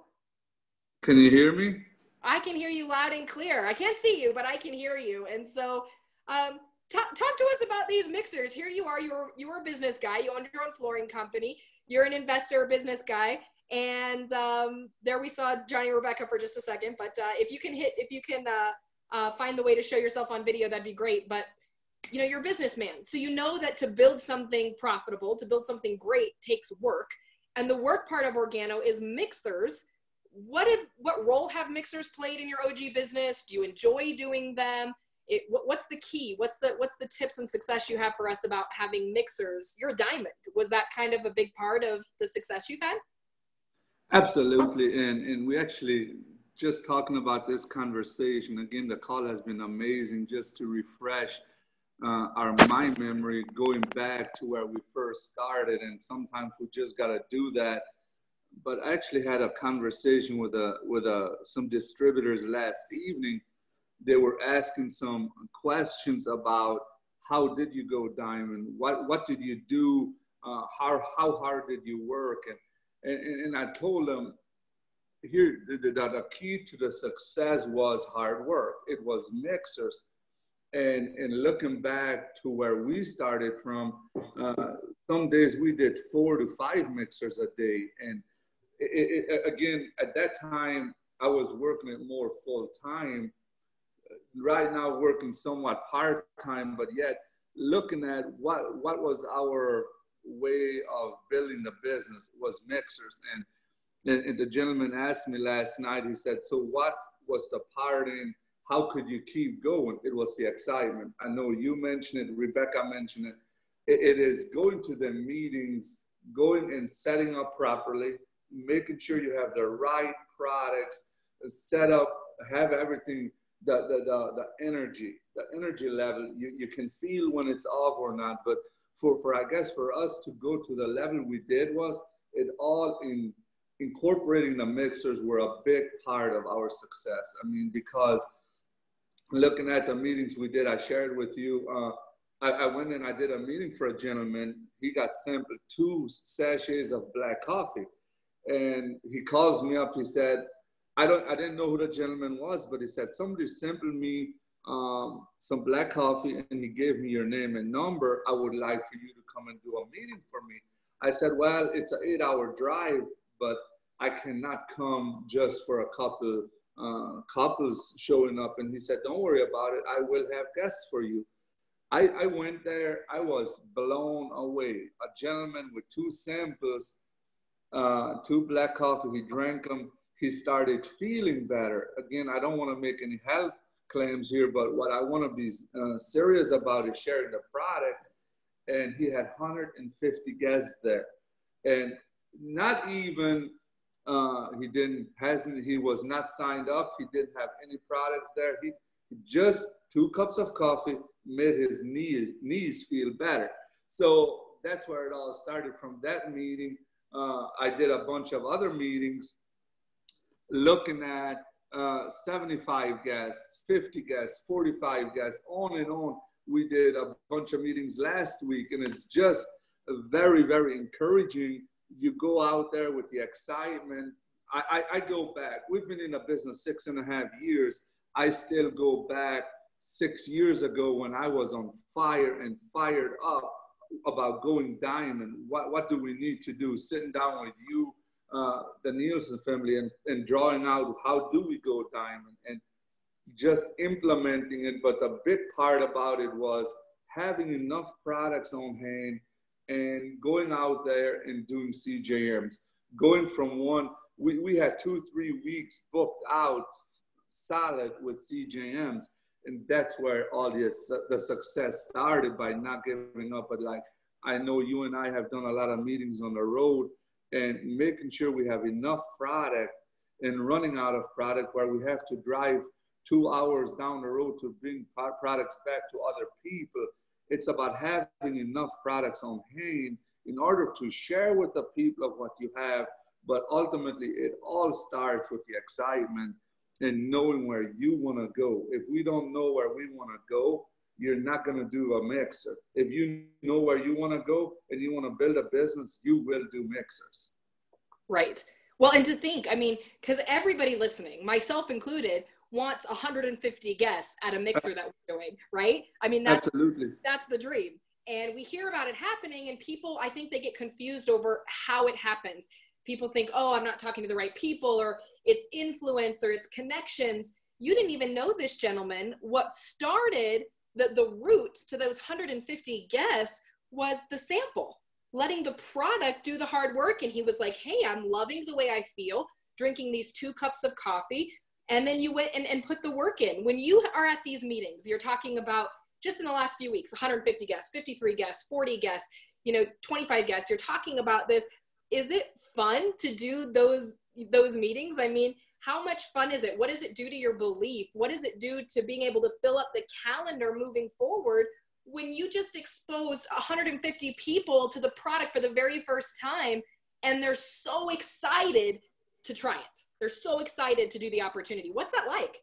Can you hear me? I can hear you loud and clear. I can't see you, but I can hear you. And so talk to us about these mixers. Here you are, you're a business guy. You own your own flooring company. You're an investor, business guy. And there we saw Johnny and Rebecca for just a second. But if you can find the way to show yourself on video, that'd be great. But you're a businessman. So you know that to build something profitable, to build something great takes work. And the work part of Organo is mixers. What role have mixers played in your OG business? Do you enjoy doing them? What's the key? What's the tips and success you have for us about having mixers? You're a diamond. Was that kind of a big part of the success you've had? Absolutely. And we actually just talking about this conversation, again, the call has been amazing just to refresh our mind memory going back to where we first started. And sometimes we just got to do that. But I actually had a conversation with some distributors last evening. They were asking some questions about how did you go diamond? What did you do? How hard did you work? And I told them, here, the key to the success was hard work. It was mixers. And looking back to where we started from, some days we did 4 to 5 mixers a day. And again, at that time, I was working it more full time. Right now, working somewhat part time, but yet looking at what was our way of building the business was mixers. And the gentleman asked me last night, he said, so what was the part in, how could you keep going? It was the excitement. I know you mentioned it, Rebecca mentioned it. It is going to the meetings, going and setting up properly, making sure you have the right products, set up, have everything, the energy level, you can feel when it's off or not. But for I guess for us to go to the level we did was it all in incorporating the mixers were a big part of our success. I mean, because looking at the meetings we did, I shared with you, I went and I did a meeting for a gentleman. He got sampled 2 sachets of black coffee. And he calls me up, he said, I didn't know who the gentleman was, but he said, somebody sampled me some black coffee and he gave me your name and number. I would like for you to come and do a meeting for me. I said, well, it's an 8-hour drive, but I cannot come just for a couple couples showing up. And he said, don't worry about it. I will have guests for you. I went there. I was blown away. A gentleman with 2 samples, 2 black coffee. He drank them. He started feeling better. Again, I don't want to make any health claims here, but what I want to be serious about is sharing the product. And he had 150 guests there. And not even, he was not signed up. He didn't have any products there. He just 2 cups of coffee made his knees feel better. So that's where it all started. From that meeting, I did a bunch of other meetings looking at 75 guests, 50 guests, 45 guests, on and on. We did a bunch of meetings last week, and it's just very, very encouraging. You go out there with the excitement. I go back. We've been in the business 6.5 years. I still go back 6 years ago when I was on fire and fired up about going diamond. What do we need to do? Sitting down with you, the NILSEN family, and drawing out how do we go diamond and just implementing it. But the big part about it was having enough products on hand and going out there and doing CJMs. Going from one, we had 2-3 weeks booked out solid with CJMs. And that's where all the success started, by not giving up. But like, I know you and I have done a lot of meetings on the road and making sure we have enough product and running out of product where we have to drive 2 hours down the road to bring products back to other people. It's about having enough products on hand in order to share with the people of what you have. But ultimately, it all starts with the excitement and knowing where you want to go. If we don't know where we want to go, you're not going to do a mixer. If you know where you want to go and you want to build a business, you will do mixers. Right. Well, and to think, I mean, because everybody listening, myself included, wants 150 guests at a mixer that we're doing, right? I mean, that's the dream. And we hear about it happening, and people, I think they get confused over how it happens. People think, oh, I'm not talking to the right people, or it's influence, or it's connections. You didn't even know this gentleman. What started the route to those 150 guests was the sample, letting the product do the hard work. And he was like, hey, I'm loving the way I feel drinking these 2 cups of coffee. And then you went and put the work in. When you are at these meetings, you're talking about just in the last few weeks, 150 guests, 53 guests, 40 guests, 25 guests. You're talking about this. Is it fun to do those meetings? I mean, how much fun is it? What does it do to your belief? What does it do to being able to fill up the calendar moving forward when you just exposed 150 people to the product for the very first time, and they're so excited to try it? They're so excited to do the opportunity. What's that like?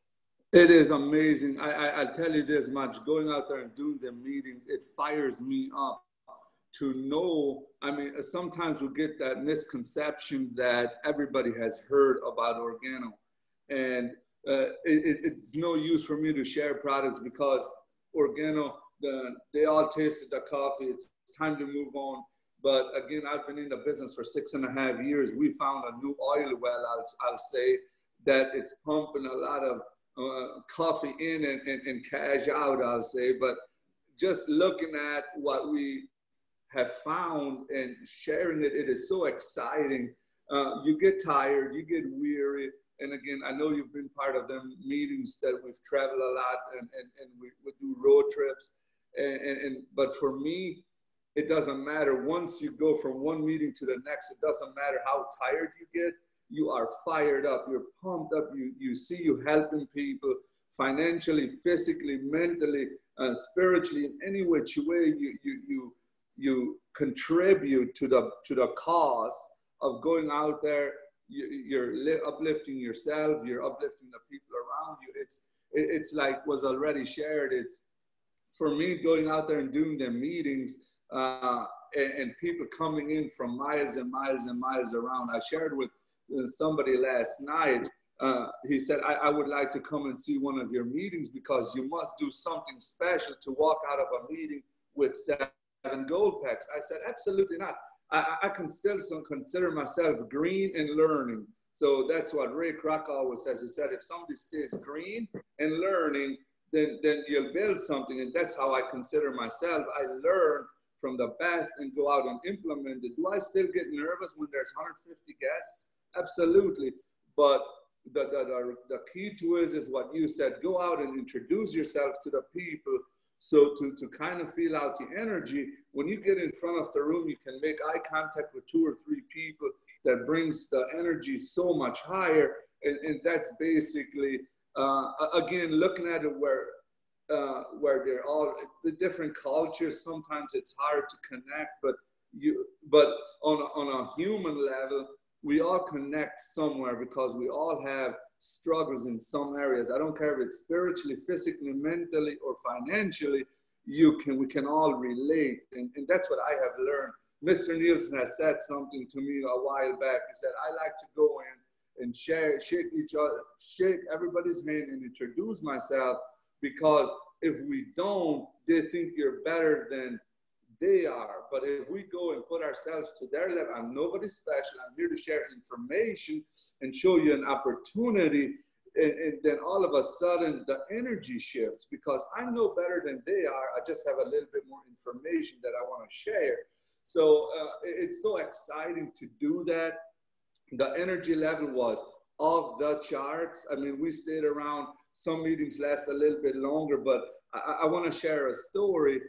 It is amazing. I'll tell you this much, going out there and doing the meetings, it fires me up to know, I mean, sometimes we get that misconception that everybody has heard about organo. And it's no use for me to share products because organo, they all tasted the coffee. It's time to move on. But again, I've been in the business for 6.5 years. We found a new oil well, I'll say, that it's pumping a lot of coffee in and cash out, I'll say. But just looking at what we have found and sharing it, it is so exciting. You get tired, you get weary. And again, I know you've been part of them meetings that we've traveled a lot and we do road trips. But for me, it doesn't matter. Once you go from one meeting to the next, it doesn't matter how tired you get. You are fired up. You're pumped up. You see you helping people financially, physically, mentally, spiritually, in any which way you contribute to the cause of going out there. You're uplifting yourself. You're uplifting the people around you. It's like was already shared. It's for me going out there and doing the meetings. And people coming in from miles and miles and miles around. I shared with somebody last night. He said, I would like to come and see one of your meetings because you must do something special to walk out of a meeting with 7 gold packs. I said, absolutely not. I can still consider myself green and learning. So that's what Ray Kroc always says. He said, if somebody stays green and learning, then you'll build something. And that's how I consider myself. I learn from the best and go out and implement it. Do I still get nervous when there's 150 guests? Absolutely. But the key to it is what you said, go out and introduce yourself to the people. So to kind of feel out the energy, when you get in front of the room, you can make eye contact with 2 or 3 people that brings the energy so much higher. And that's basically, again, looking at it where they're all the different cultures. Sometimes it's hard to connect, but on a human level, we all connect somewhere because we all have struggles in some areas. I don't care if it's spiritually, physically, mentally, or financially. We can all relate, and that's what I have learned. Mr. NILSEN has said something to me a while back. He said, I like to go in and shake everybody's hand and introduce myself. Because if we don't, they think you're better than they are. But if we go and put ourselves to their level, I'm nobody special. I'm here to share information and show you an opportunity. And then all of a sudden, the energy shifts because I know better than they are. I just have a little bit more information that I want to share. So it's so exciting to do that. The energy level was off the charts. I mean, we stayed around. Some meetings last a little bit longer, but I want to share a story,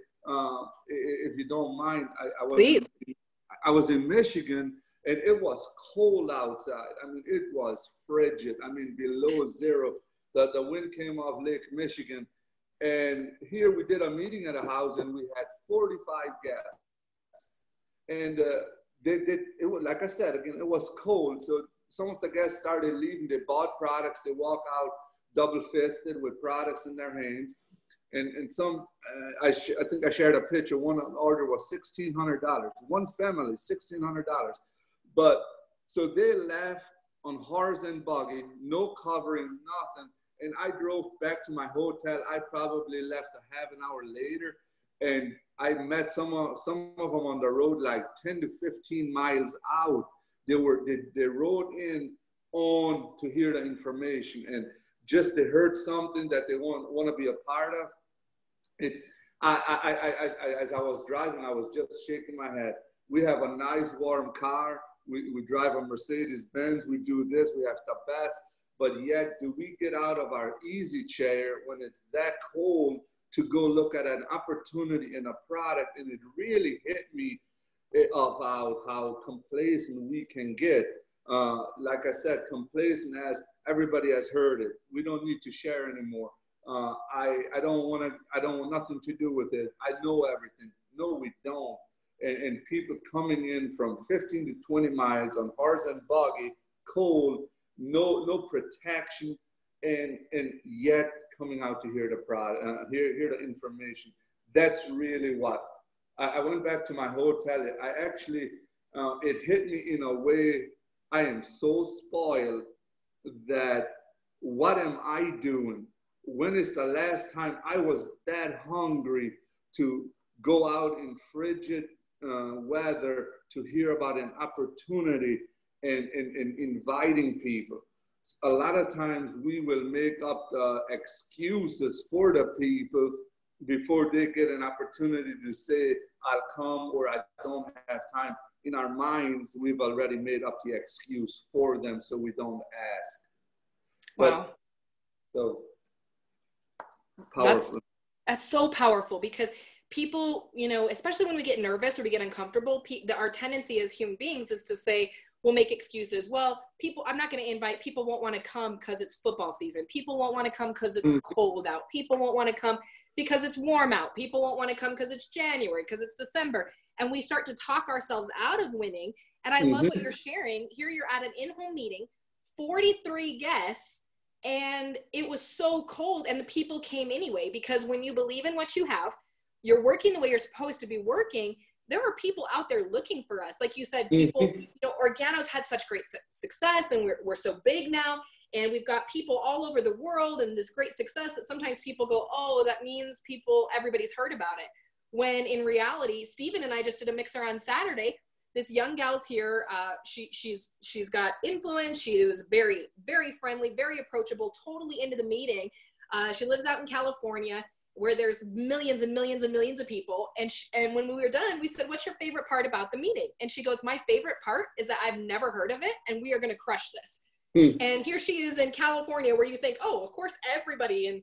if you don't mind. I was in Michigan, and it was cold outside. I mean, it was frigid. I mean, below zero. The wind came off Lake Michigan, and here we did a meeting at a house, and we had 45 guests. And it was, like I said, again, it was cold. So some of the guests started leaving. They bought products. They walk out double-fisted with products in their hands. And some, I think I shared a picture. One order was $1,600. One family, $1,600. But so they left on horse and buggy, no covering, nothing. And I drove back to my hotel. I probably left a half an hour later. And I met some of them on the road, like 10 to 15 miles out. They rode in on to hear the information. And just they heard something that they want to be a part of. It's as I was driving, I was just shaking my head. We have a nice warm car. We drive a Mercedes Benz. We do this. We have the best. But yet, do we get out of our easy chair when it's that cold to go look at an opportunity in a product? And it really hit me about how complacent we can get. Like I said, complacent as everybody has heard it. We don't need to share anymore. I don't want nothing to do with it. I know everything. No, we don't. And people coming in from 15 to 20 miles on horse and buggy, cold, no protection, and yet coming out to hear the product, hear the information. That's really what I went back to my hotel. I actually, it hit me in a way. I am so spoiled that what am I doing? When is the last time I was that hungry to go out in frigid weather to hear about an opportunity and inviting people? A lot of times we will make up the excuses for the people before they get an opportunity to say, I'll come or I don't have time. In our minds, we've already made up the excuse for them, so we don't ask. Wow. So powerful. That's so powerful, because people, you know, especially when we get nervous or we get uncomfortable, our tendency as human beings is to say, we'll make excuses. Well, I'm not going to invite, people won't want to come because it's football season. People won't want to come because it's cold out. People won't want to come because it's warm out. People won't want to come because it's January, because it's December. And we start to talk ourselves out of winning. And I love what you're sharing. Here you're at an in-home meeting, 43 guests, and it was so cold and the people came anyway, because when you believe in what you have, you're working the way you're supposed to be working. There were people out there looking for us. Like you said, people, you know, Organo's had such great success, and we're so big now, and we've got people all over the world and this great success that sometimes people go, oh, that means everybody's heard about it. When in reality, Stephen and I just did a mixer on Saturday. This young gal's here. She's got influence. She was very, very friendly, very approachable, totally into the meeting. She lives out in California, where there's millions and millions and millions of people. And when we were done, we said, what's your favorite part about the meeting? And she goes, my favorite part is that I've never heard of it, and we are going to crush this. And here she is in California, where you think, oh, of course, everybody in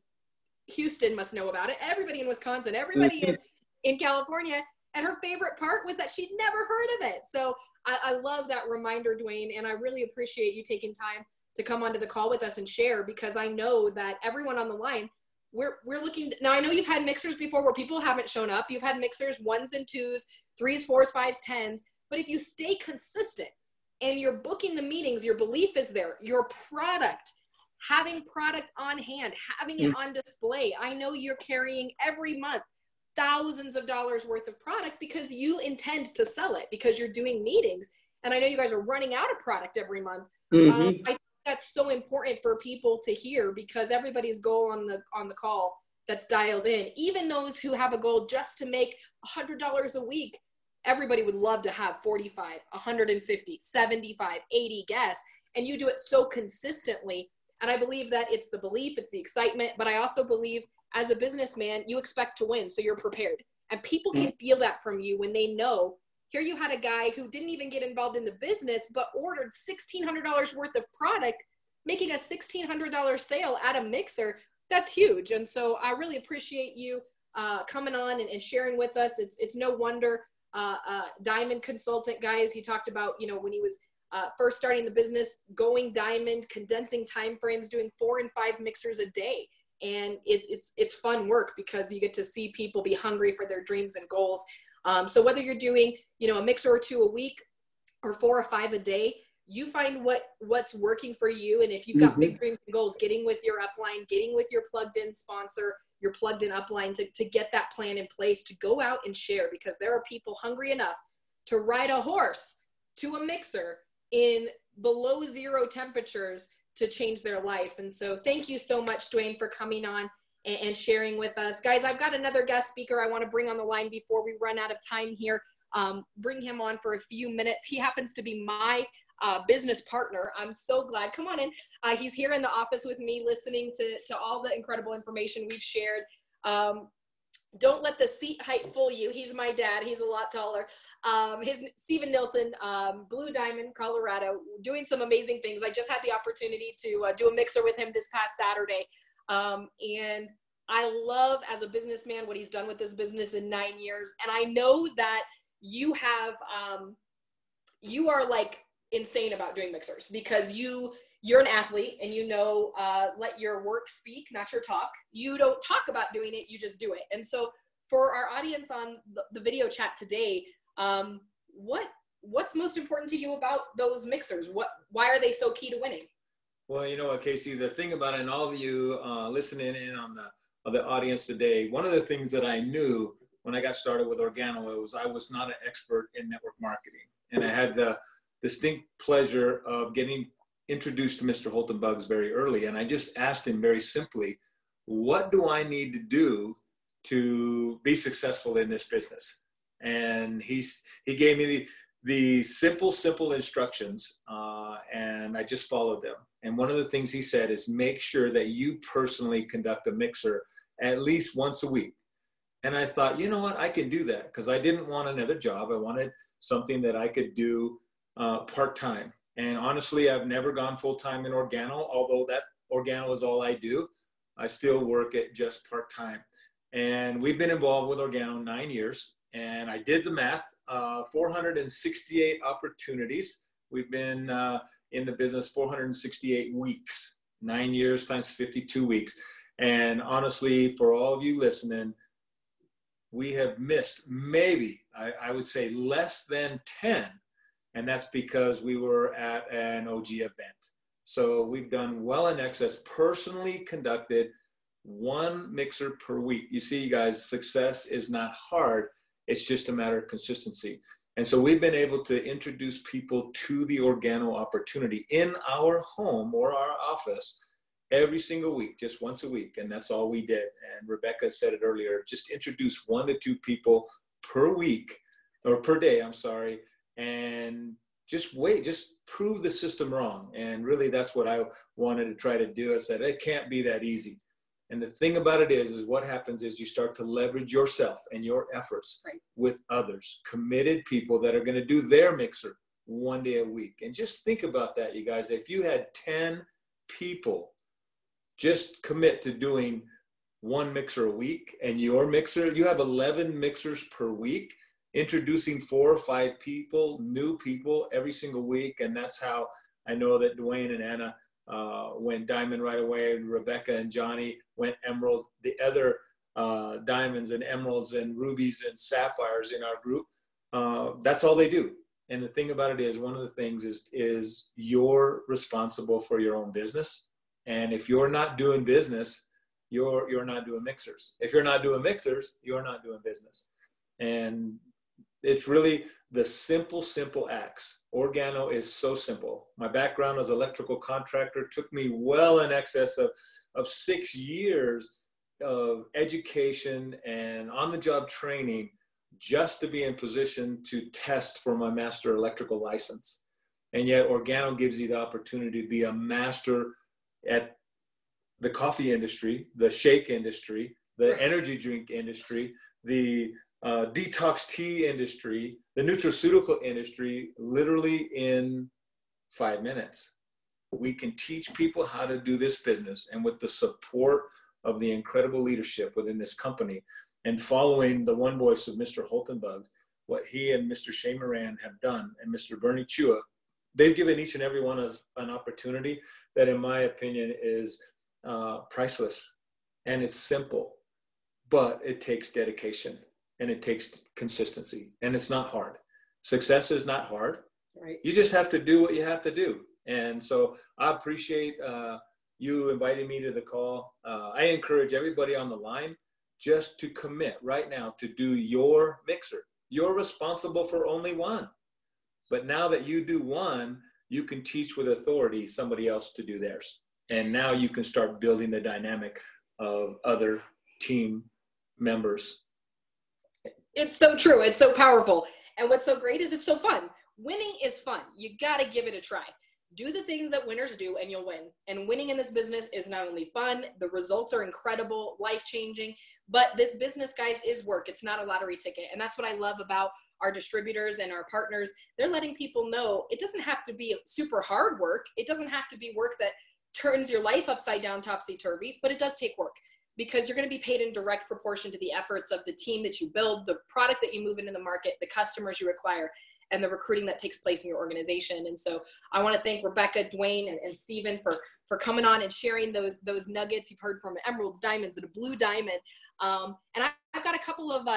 Houston must know about it. Everybody in Wisconsin, everybody in California. And her favorite part was that she'd never heard of it. So I love that reminder, Dwayne. And I really appreciate you taking time to come onto the call with us and share, because I know that everyone on the line, we're looking. Now, I know you've had mixers before where people haven't shown up. You've had mixers 1s and 2s, 3s, 4s, 5s, 10s. But if you stay consistent and you're booking the meetings, your belief is there, your product, having product on hand, having it on display. I know you're carrying every month thousands of dollars worth of product because you intend to sell it, because you're doing meetings. And I know you guys are running out of product every month. I think that's so important for people to hear, because everybody's goal on the call that's dialed in, even those who have a goal just to make $100 a week, everybody would love to have 45, 150, 75, 80 guests. And you do it so consistently. And I believe that it's the belief, it's the excitement, but I also believe as a businessman, you expect to win, so you're prepared. And people can feel that from you when they know, here you had a guy who didn't even get involved in the business, but ordered $1,600 worth of product, making a $1,600 sale at a mixer. That's huge. And so I really appreciate you coming on and sharing with us. It's no wonder diamond consultant, guys. He talked about, you know, when he was first starting the business, going diamond, condensing timeframes, doing 4 and 5 mixers a day. And it's fun work, because you get to see people be hungry for their dreams and goals. So whether you're doing, you know, a mixer or 2 a week or 4 or 5 a day, you find what's working for you. And if you've got big dreams and goals, getting with your upline, getting with your plugged in sponsor, your plugged in upline to get that plan in place, to go out and share, because there are people hungry enough to ride a horse to a mixer in below 0 temperatures to change their life. And so thank you so much, Dwayne, for coming on and sharing with us. Guys, I've got another guest speaker I want to bring on the line before we run out of time here. Bring him on for a few minutes. He happens to be my business partner. I'm so glad. Come on in. He's here in the office with me, listening to all the incredible information we've shared. Don't let the seat height fool you. He's my dad. He's a lot taller. Stephen NILSEN, Blue Diamond, Colorado, doing some amazing things. I just had the opportunity to do a mixer with him this past Saturday. And I love, as a businessman, what he's done with this business in 9 years. And I know that you have, you are like insane about doing mixers, because you're an athlete, and you know, let your work speak, not your talk. You don't talk about doing it, you just do it. And so for our audience on the video chat today, what's most important to you about those mixers? Why are they so key to winning? Well, you know what, Casey, the thing about it, and all of you listening in on the audience today, one of the things that I knew when I got started with Organo, I was not an expert in network marketing. And I had the distinct pleasure of getting introduced to Mr. Holton Buggs very early. And I just asked him very simply, what do I need to do to be successful in this business? And he gave me the simple instructions, and I just followed them. And one of the things he said is make sure that you personally conduct a mixer at least once a week. And I thought, you know what, I can do that, because I didn't want another job. I wanted something that I could do part-time. And honestly, I've never gone full-time in Organo, although Organo is all I do. I still work at just part-time. And we've been involved with Organo 9 years. And I did the math, 468 opportunities. We've been in the business 468 weeks, 9 years times 52 weeks. And honestly, for all of you listening, we have missed maybe, I would say, less than 10. And that's because we were at an OG event. So we've done well in excess, personally conducted 1 mixer per week. You see, you guys, success is not hard. It's just a matter of consistency. And so we've been able to introduce people to the Organo opportunity in our home or our office every single week, just once a week. And that's all we did. And Rebecca said it earlier, just introduce 1 to 2 people per week, or per day, I'm sorry. And just prove the system wrong. And really that's what I wanted to try to do. I said, it can't be that easy. And the thing about it is what happens is you start to leverage yourself and your efforts with others, committed people that are going to do their mixer 1 day a week. And just think about that, you guys. If you had 10 people just commit to doing 1 mixer a week, and your mixer, you have 11 mixers per week, introducing 4 or 5 people, new people every single week. And that's how I know that Dwayne and Anna went diamond right away, and Rebecca and Johnny went emerald. The other diamonds and emeralds and rubies and sapphires in our group, that's all they do. And the thing about it is, one of the things is you're responsible for your own business. And if you're not doing business, you're not doing mixers. If you're not doing mixers, you're not doing business. And it's really the simple acts. Organo is so simple. My background as an electrical contractor took me well in excess of 6 years of education and on-the-job training just to be in position to test for my master electrical license. And yet Organo gives you the opportunity to be a master at the coffee industry, the shake industry, the energy drink industry, the detox tea industry, the nutraceutical industry, literally in 5 minutes. We can teach people how to do this business, and with the support of the incredible leadership within this company and following the one voice of Mr. Holton Buggs, what he and Mr. Shea Moran have done, and Mr. Bernie Chua, they've given each and every one of us an opportunity that, in my opinion, is priceless. And it's simple, but it takes dedication. And it takes consistency, and it's not hard. Success is not hard. Right. You just have to do what you have to do. And so I appreciate you inviting me to the call. I encourage everybody on the line just to commit right now to do your mixer. You're responsible for only 1. But now that you do 1, you can teach with authority somebody else to do theirs. And now you can start building the dynamic of other team members. It's so true. It's so powerful. And what's so great is it's so fun. Winning is fun. You got to give it a try. Do the things that winners do and you'll win. And winning in this business is not only fun, the results are incredible, life-changing, but this business, guys, is work. It's not a lottery ticket. And that's what I love about our distributors and our partners. They're letting people know it doesn't have to be super hard work. It doesn't have to be work that turns your life upside down, topsy-turvy, but it does take work, because you're going to be paid in direct proportion to the efforts of the team that you build, the product that you move into the market, the customers you acquire, and the recruiting that takes place in your organization. And so I want to thank Rebecca, Dwayne, and Stephen for coming on and sharing those nuggets. You've heard from emeralds, diamonds, and a blue diamond. And I've got a couple of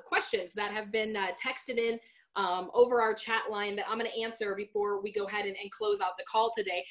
questions that have been texted in over our chat line that I'm going to answer before we go ahead and close out the call today.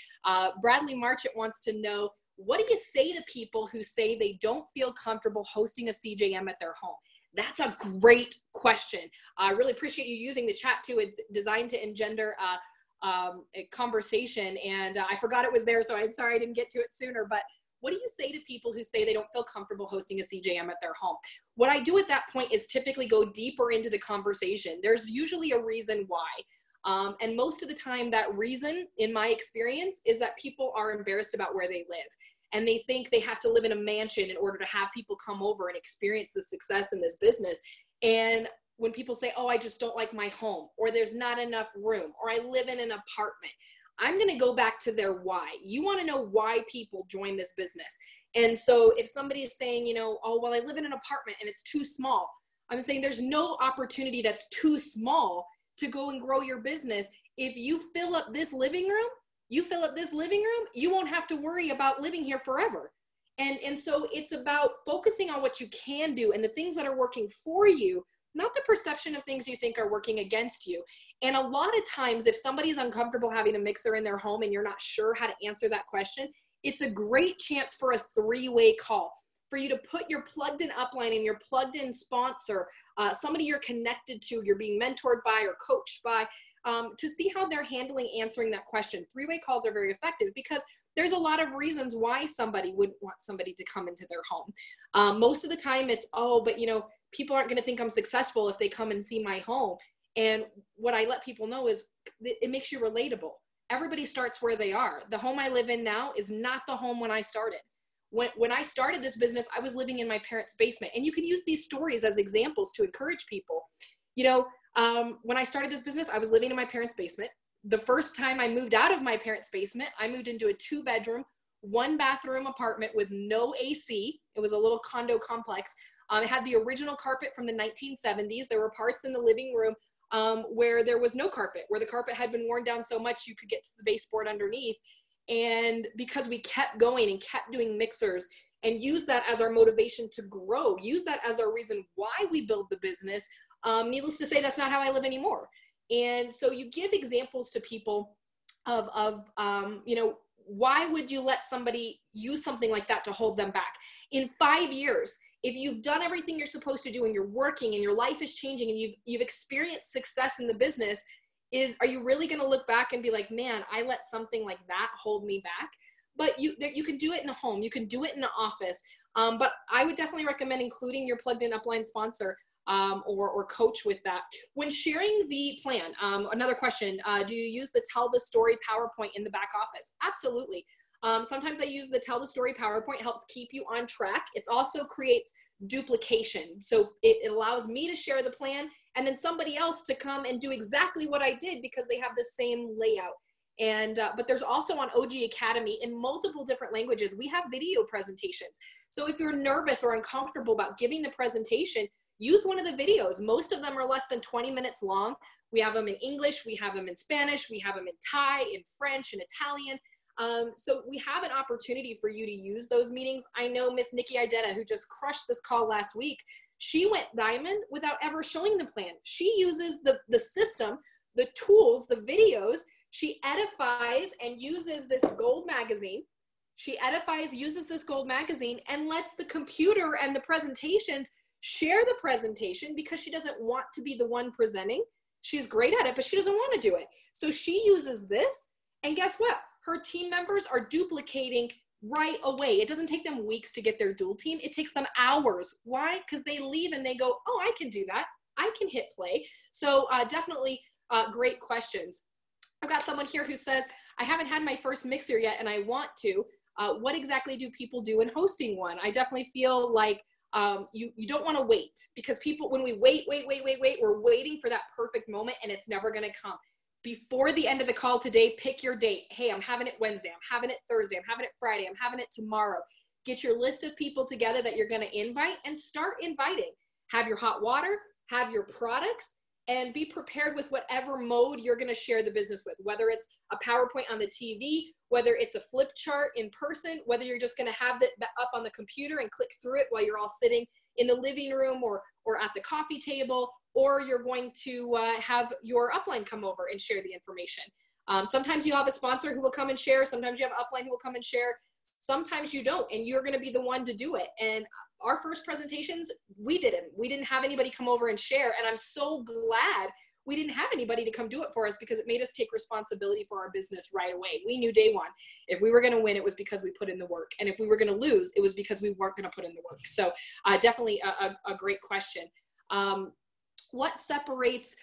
Bradley Marchant wants to know, what do you say to people who say they don't feel comfortable hosting a CJM at their home? That's a great question. I really appreciate you using the chat too. It's designed to engender a conversation, and I forgot it was there, so I'm sorry I didn't get to it sooner. But what do you say to people who say they don't feel comfortable hosting a CJM at their home? What I do at that point is typically go deeper into the conversation. There's usually a reason why. And most of the time that reason, in my experience, is that people are embarrassed about where they live. And they think they have to live in a mansion in order to have people come over and experience the success in this business. And when people say, oh, I just don't like my home, or there's not enough room, or I live in an apartment, I'm going to go back to their why. You want to know why people join this business. And so if somebody is saying, you know, oh, well, I live in an apartment and it's too small, I'm saying there's no opportunity that's too small to go and grow your business. If you fill up this living room, you won't have to worry about living here forever. And so it's about focusing on what you can do and the things that are working for you, not the perception of things you think are working against you. And a lot of times, if somebody's uncomfortable having a mixer in their home and you're not sure how to answer that question, it's a great chance for a three-way call, for you to put your plugged in upline and your plugged in sponsor, somebody you're connected to, you're being mentored by or coached by, to see how they're handling answering that question. Three-way calls are very effective because there's a lot of reasons why somebody wouldn't want somebody to come into their home. Most of the time it's, oh, but you know, people aren't going to think I'm successful if they come and see my home. And what I let people know is it makes you relatable. Everybody starts where they are. The home I live in now is not the home when I started. When I started this business, I was living in my parents' basement. And you can use these stories as examples to encourage people. You know, when I started this business, I was living in my parents' basement. The first time I moved out of my parents' basement, I moved into a 2-bedroom, 1-bathroom apartment with no AC. It was a little condo complex. It had the original carpet from the 1970s. There were parts in the living room where there was no carpet, where the carpet had been worn down so much you could get to the baseboard underneath. And because we kept going and kept doing mixers and use that as our motivation to grow, use that as our reason why we build the business, needless to say, that's not how I live anymore. And so you give examples to people of you know, why would you let somebody use something like that to hold them back? In 5 years, if you've done everything you're supposed to do and you're working and your life is changing and you've experienced success in the business, are you really going to look back and be like, man, I let something like that hold me back? But you can do it in a home. You can do it in an office. But I would definitely recommend including your plugged in upline sponsor or coach with that. When sharing the plan, another question, do you use the Tell the Story PowerPoint in the back office? Absolutely. Sometimes I use the Tell the Story PowerPoint. It helps keep you on track. It also creates duplication. So it allows me to share the plan and then somebody else to come and do exactly what I did because they have the same layout. And but there's also on OG Academy in multiple different languages, we have video presentations. So if you're nervous or uncomfortable about giving the presentation, use one of the videos. Most of them are less than 20 minutes long. We have them in English, we have them in Spanish, we have them in Thai, in French, and Italian. So we have an opportunity for you to use those meetings. I know Miss Nikki Idetta, who just crushed this call last week, she went diamond without ever showing the plan. She uses the system, the tools, the videos. She edifies and uses this gold magazine. She edifies, uses this gold magazine, and lets the computer and the presentations share the presentation because she doesn't want to be the one presenting. She's great at it, but she doesn't want to do it. So she uses this, and guess what? Her team members are duplicating right away. It doesn't take them weeks to get their dual team. It takes them hours. Why? Because they leave and they go, oh, I can do that. I can hit play. So definitely great questions. I've got someone here who says, I haven't had my first mixer yet and I want to. What exactly do people do in hosting one? I definitely feel like you don't want to wait, because people, when we wait, we're waiting for that perfect moment and it's never going to come. Before the end of the call today, pick your date. Hey, I'm having it Wednesday. I'm having it Thursday. I'm having it Friday. I'm having it tomorrow. Get your list of people together that you're going to invite and start inviting. Have your hot water, have your products, and be prepared with whatever mode you're going to share the business with, whether it's a PowerPoint on the TV, whether it's a flip chart in person, whether you're just going to have that up on the computer and click through it while you're all sitting in the living room or at the coffee table, or you're going to have your upline come over and share the information. Sometimes you have a sponsor who will come and share. Sometimes you have an upline who will come and share. Sometimes you don't, and you're going to be the one to do it. And our first presentations, we didn't have anybody come over and share. And I'm so glad we didn't have anybody to come do it for us, because it made us take responsibility for our business right away. We knew day one, if we were going to win, it was because we put in the work. And if we were going to lose, it was because we weren't going to put in the work. So definitely a great question. What separates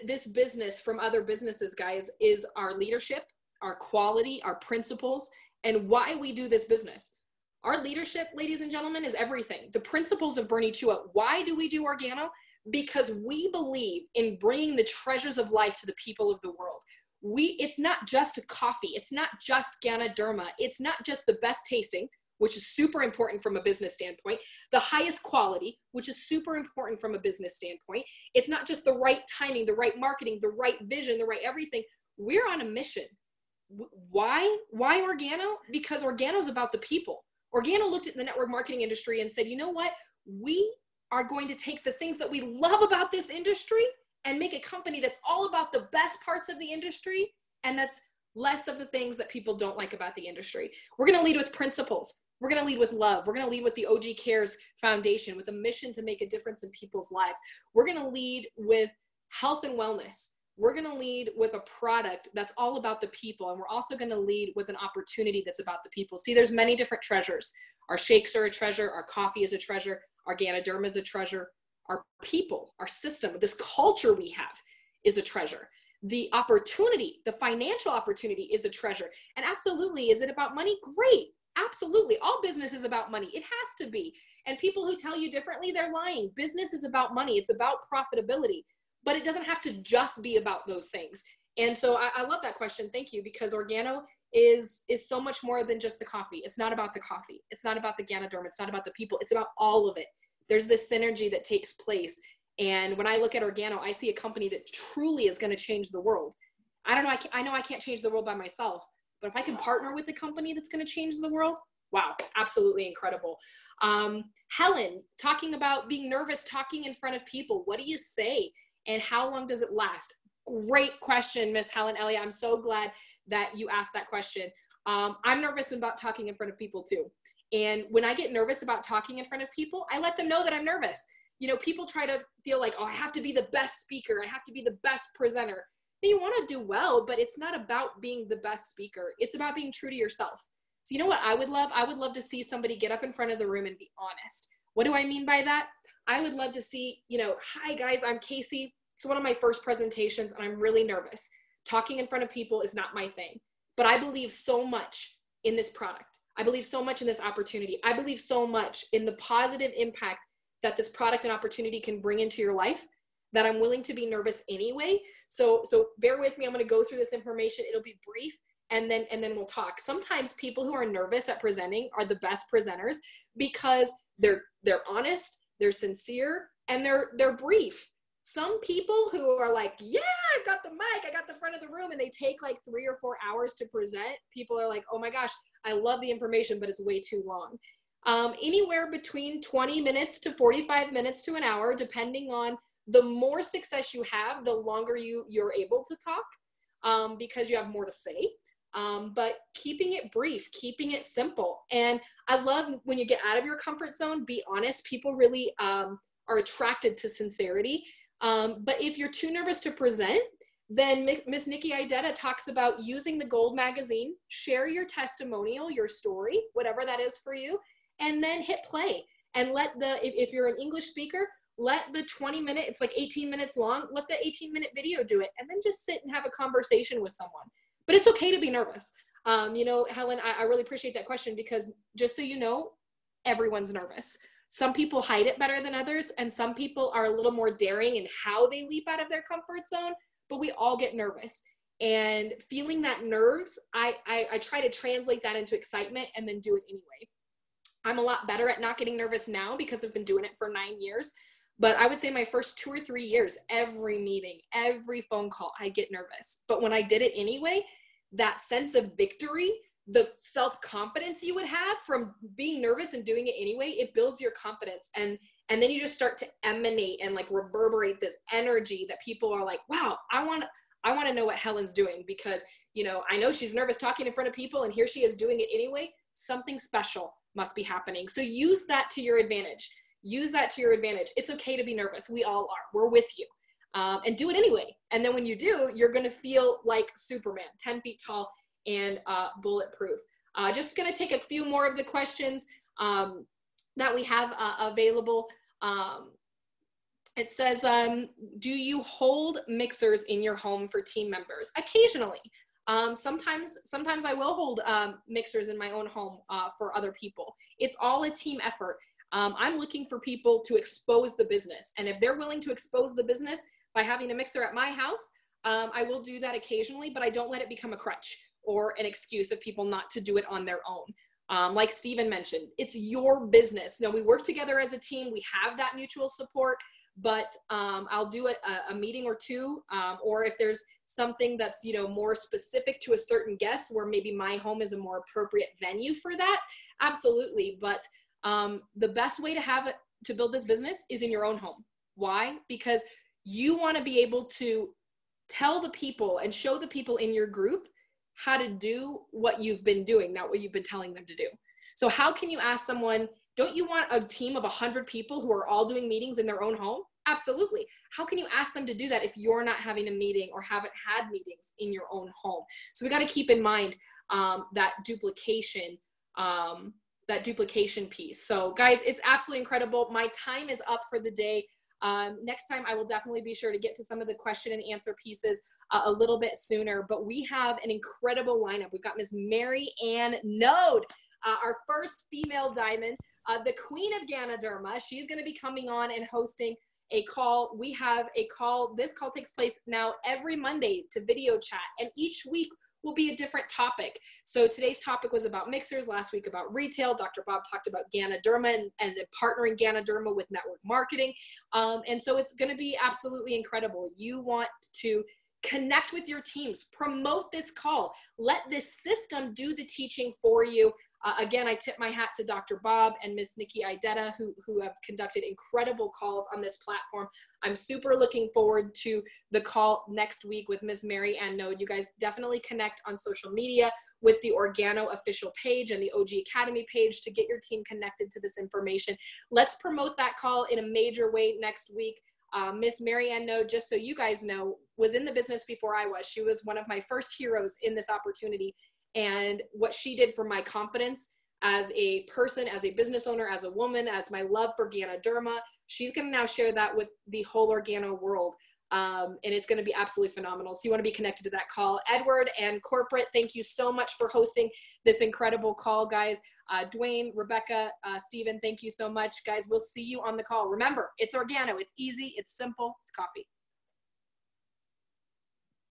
this business from other businesses, guys, is our leadership, our quality, our principles, and why we do this business. Our leadership, ladies and gentlemen, is everything. The principles of Bernie Chua. Why do we do Organo? Because we believe in bringing the treasures of life to the people of the world. It's not just coffee. It's not just Ganoderma. It's not just the best tasting, which is super important from a business standpoint, the highest quality, which is super important from a business standpoint. It's not just the right timing, the right marketing, the right vision, the right everything. We're on a mission. Why Organo? Because Organo is about the people. Organo looked at the network marketing industry and said, you know what? We are going to take the things that we love about this industry and make a company that's all about the best parts of the industry, and that's less of the things that people don't like about the industry. We're going to lead with principles. We're going to lead with love. We're going to lead with the OG Cares Foundation, with a mission to make a difference in people's lives. We're going to lead with health and wellness. We're going to lead with a product that's all about the people. And we're also going to lead with an opportunity that's about the people. See, there's many different treasures. Our shakes are a treasure. Our coffee is a treasure. Our Ganoderma is a treasure. Our people, our system, this culture we have is a treasure. The opportunity, the financial opportunity is a treasure. And absolutely, is it about money? Great. Absolutely. All business is about money. It has to be. And people who tell you differently, they're lying. Business is about money. It's about profitability. But it doesn't have to just be about those things. And so I love that question. Thank you, because Organo is so much more than just the coffee. It's not about the coffee. It's not about the Ganoderma. It's not about the people. It's about all of it. There's this synergy that takes place. And when I look at Organo, I see a company that truly is going to change the world. I know I can't change the world by myself, but if I can partner with a company that's going to change the world, wow, absolutely incredible. Helen, talking about being nervous, talking in front of people, what do you say? And how long does it last? Great question, Miss Helen Elliott. I'm so glad that you asked that question. I'm nervous about talking in front of people too. And when I get nervous about talking in front of people, I let them know that I'm nervous. You know, people try to feel like, oh, I have to be the best speaker. I have to be the best presenter. You want to do well, but it's not about being the best speaker. It's about being true to yourself. So you know what I would love? I would love to see somebody get up in front of the room and be honest. What do I mean by that? I would love to see, you know, hi guys, I'm Casey. It's one of my first presentations and I'm really nervous. Talking in front of people is not my thing, but I believe so much in this product. I believe so much in this opportunity. I believe so much in the positive impact that this product and opportunity can bring into your life that I'm willing to be nervous anyway. So bear with me. I'm going to go through this information. It'll be brief and then we'll talk. Sometimes people who are nervous at presenting are the best presenters because they're honest, they're sincere, and they're brief. Some people who are like, yeah, I got the mic, I got the front of the room, and they take like 3 or 4 hours to present. People are like, oh my gosh, I love the information, but it's way too long. Anywhere between 20 minutes to 45 minutes to an hour, depending on the more success you have, the longer you're able to talk because you have more to say. But keeping it brief, keeping it simple. And I love when you get out of your comfort zone, be honest. People really are attracted to sincerity. But if you're too nervous to present, then Miss Nikki Idetta talks about using the Gold magazine, share your testimonial, your story, whatever that is for you, and then hit play. And let if you're an English speaker, let the 20-minute, it's like 18 minutes long, let the 18-minute video do it, and then just sit and have a conversation with someone. But it's okay to be nervous. You know, Helen, I really appreciate that question because just so you know, everyone's nervous. Some people hide it better than others, and some people are a little more daring in how they leap out of their comfort zone, but we all get nervous. And feeling that nerves, I try to translate that into excitement and then do it anyway. I'm a lot better at not getting nervous now because I've been doing it for 9 years. But I would say my first 2 or 3 years, every meeting, every phone call, I get nervous. But when I did it anyway, that sense of victory, the self-confidence you would have from being nervous and doing it anyway, it builds your confidence. And then you just start to emanate and like reverberate this energy that people are like, wow, I want to know what Helen's doing because, you know, I know she's nervous talking in front of people and here she is doing it anyway. something special must be happening. So use that to your advantage. Use that to your advantage. It's okay to be nervous. We all are. We're with you. And do it anyway. And then when you do, you're going to feel like Superman, 10 feet tall and bulletproof. Just going to take a few more of the questions that we have available. It says, do you hold mixers in your home for team members? Occasionally. Sometimes I will hold mixers in my own home for other people. It's all a team effort. I'm looking for people to expose the business. And if they're willing to expose the business by having a mixer at my house, I will do that occasionally, but I don't let it become a crutch or an excuse of people not to do it on their own. Like Steven mentioned, it's your business. Now, we work together as a team. We have that mutual support, but I'll do a meeting or two, or if there's something that's, you know, more specific to a certain guest where maybe my home is a more appropriate venue for that, absolutely. But the best way to have it, to build this business, is in your own home. Why? Because you want to be able to tell the people and show the people in your group how to do what you've been doing, not what you've been telling them to do. So how can you ask someone, don't you want a team of 100 people who are all doing meetings in their own home? Absolutely. How can you ask them to do that if you're not having a meeting or haven't had meetings in your own home? So we got to keep in mind that duplication piece. So guys, it's absolutely incredible. My time is up for the day. Next time I will definitely be sure to get to some of the question and answer pieces a little bit sooner, but we have an incredible lineup. We've got Ms. Mary Ann Node, our first female diamond, the queen of Ganoderma. She's going to be coming on and hosting a call. We have a call. This call takes place now every Monday to video chat, and each week will be a different topic. So today's topic was about mixers, last week about retail. Dr. Bob talked about Ganoderma and partnering Ganoderma with network marketing. And so it's going to be absolutely incredible. You want to connect with your teams, promote this call, let this system do the teaching for you. Again, I tip my hat to Dr. Bob and Miss Nikki Idetta, who have conducted incredible calls on this platform. I'm super looking forward to the call next week with Miss Mary Ann Node. You guys definitely connect on social media with the Organo official page and the OG Academy page to get your team connected to this information. Let's promote that call in a major way next week. Miss Mary Ann Node, just so you guys know, was in the business before I was. She was one of my first heroes in this opportunity. And what she did for my confidence as a person, as a business owner, as a woman, as my love for Ganoderma, she's going to now share that with the whole organo world. And it's going to be absolutely phenomenal. So you want to be connected to that call. Edward and corporate, thank you so much for hosting this incredible call, guys. Dwayne, Rebecca, Steven, thank you so much. Guys, we'll see you on the call. Remember, it's organo. It's easy. It's simple. It's coffee.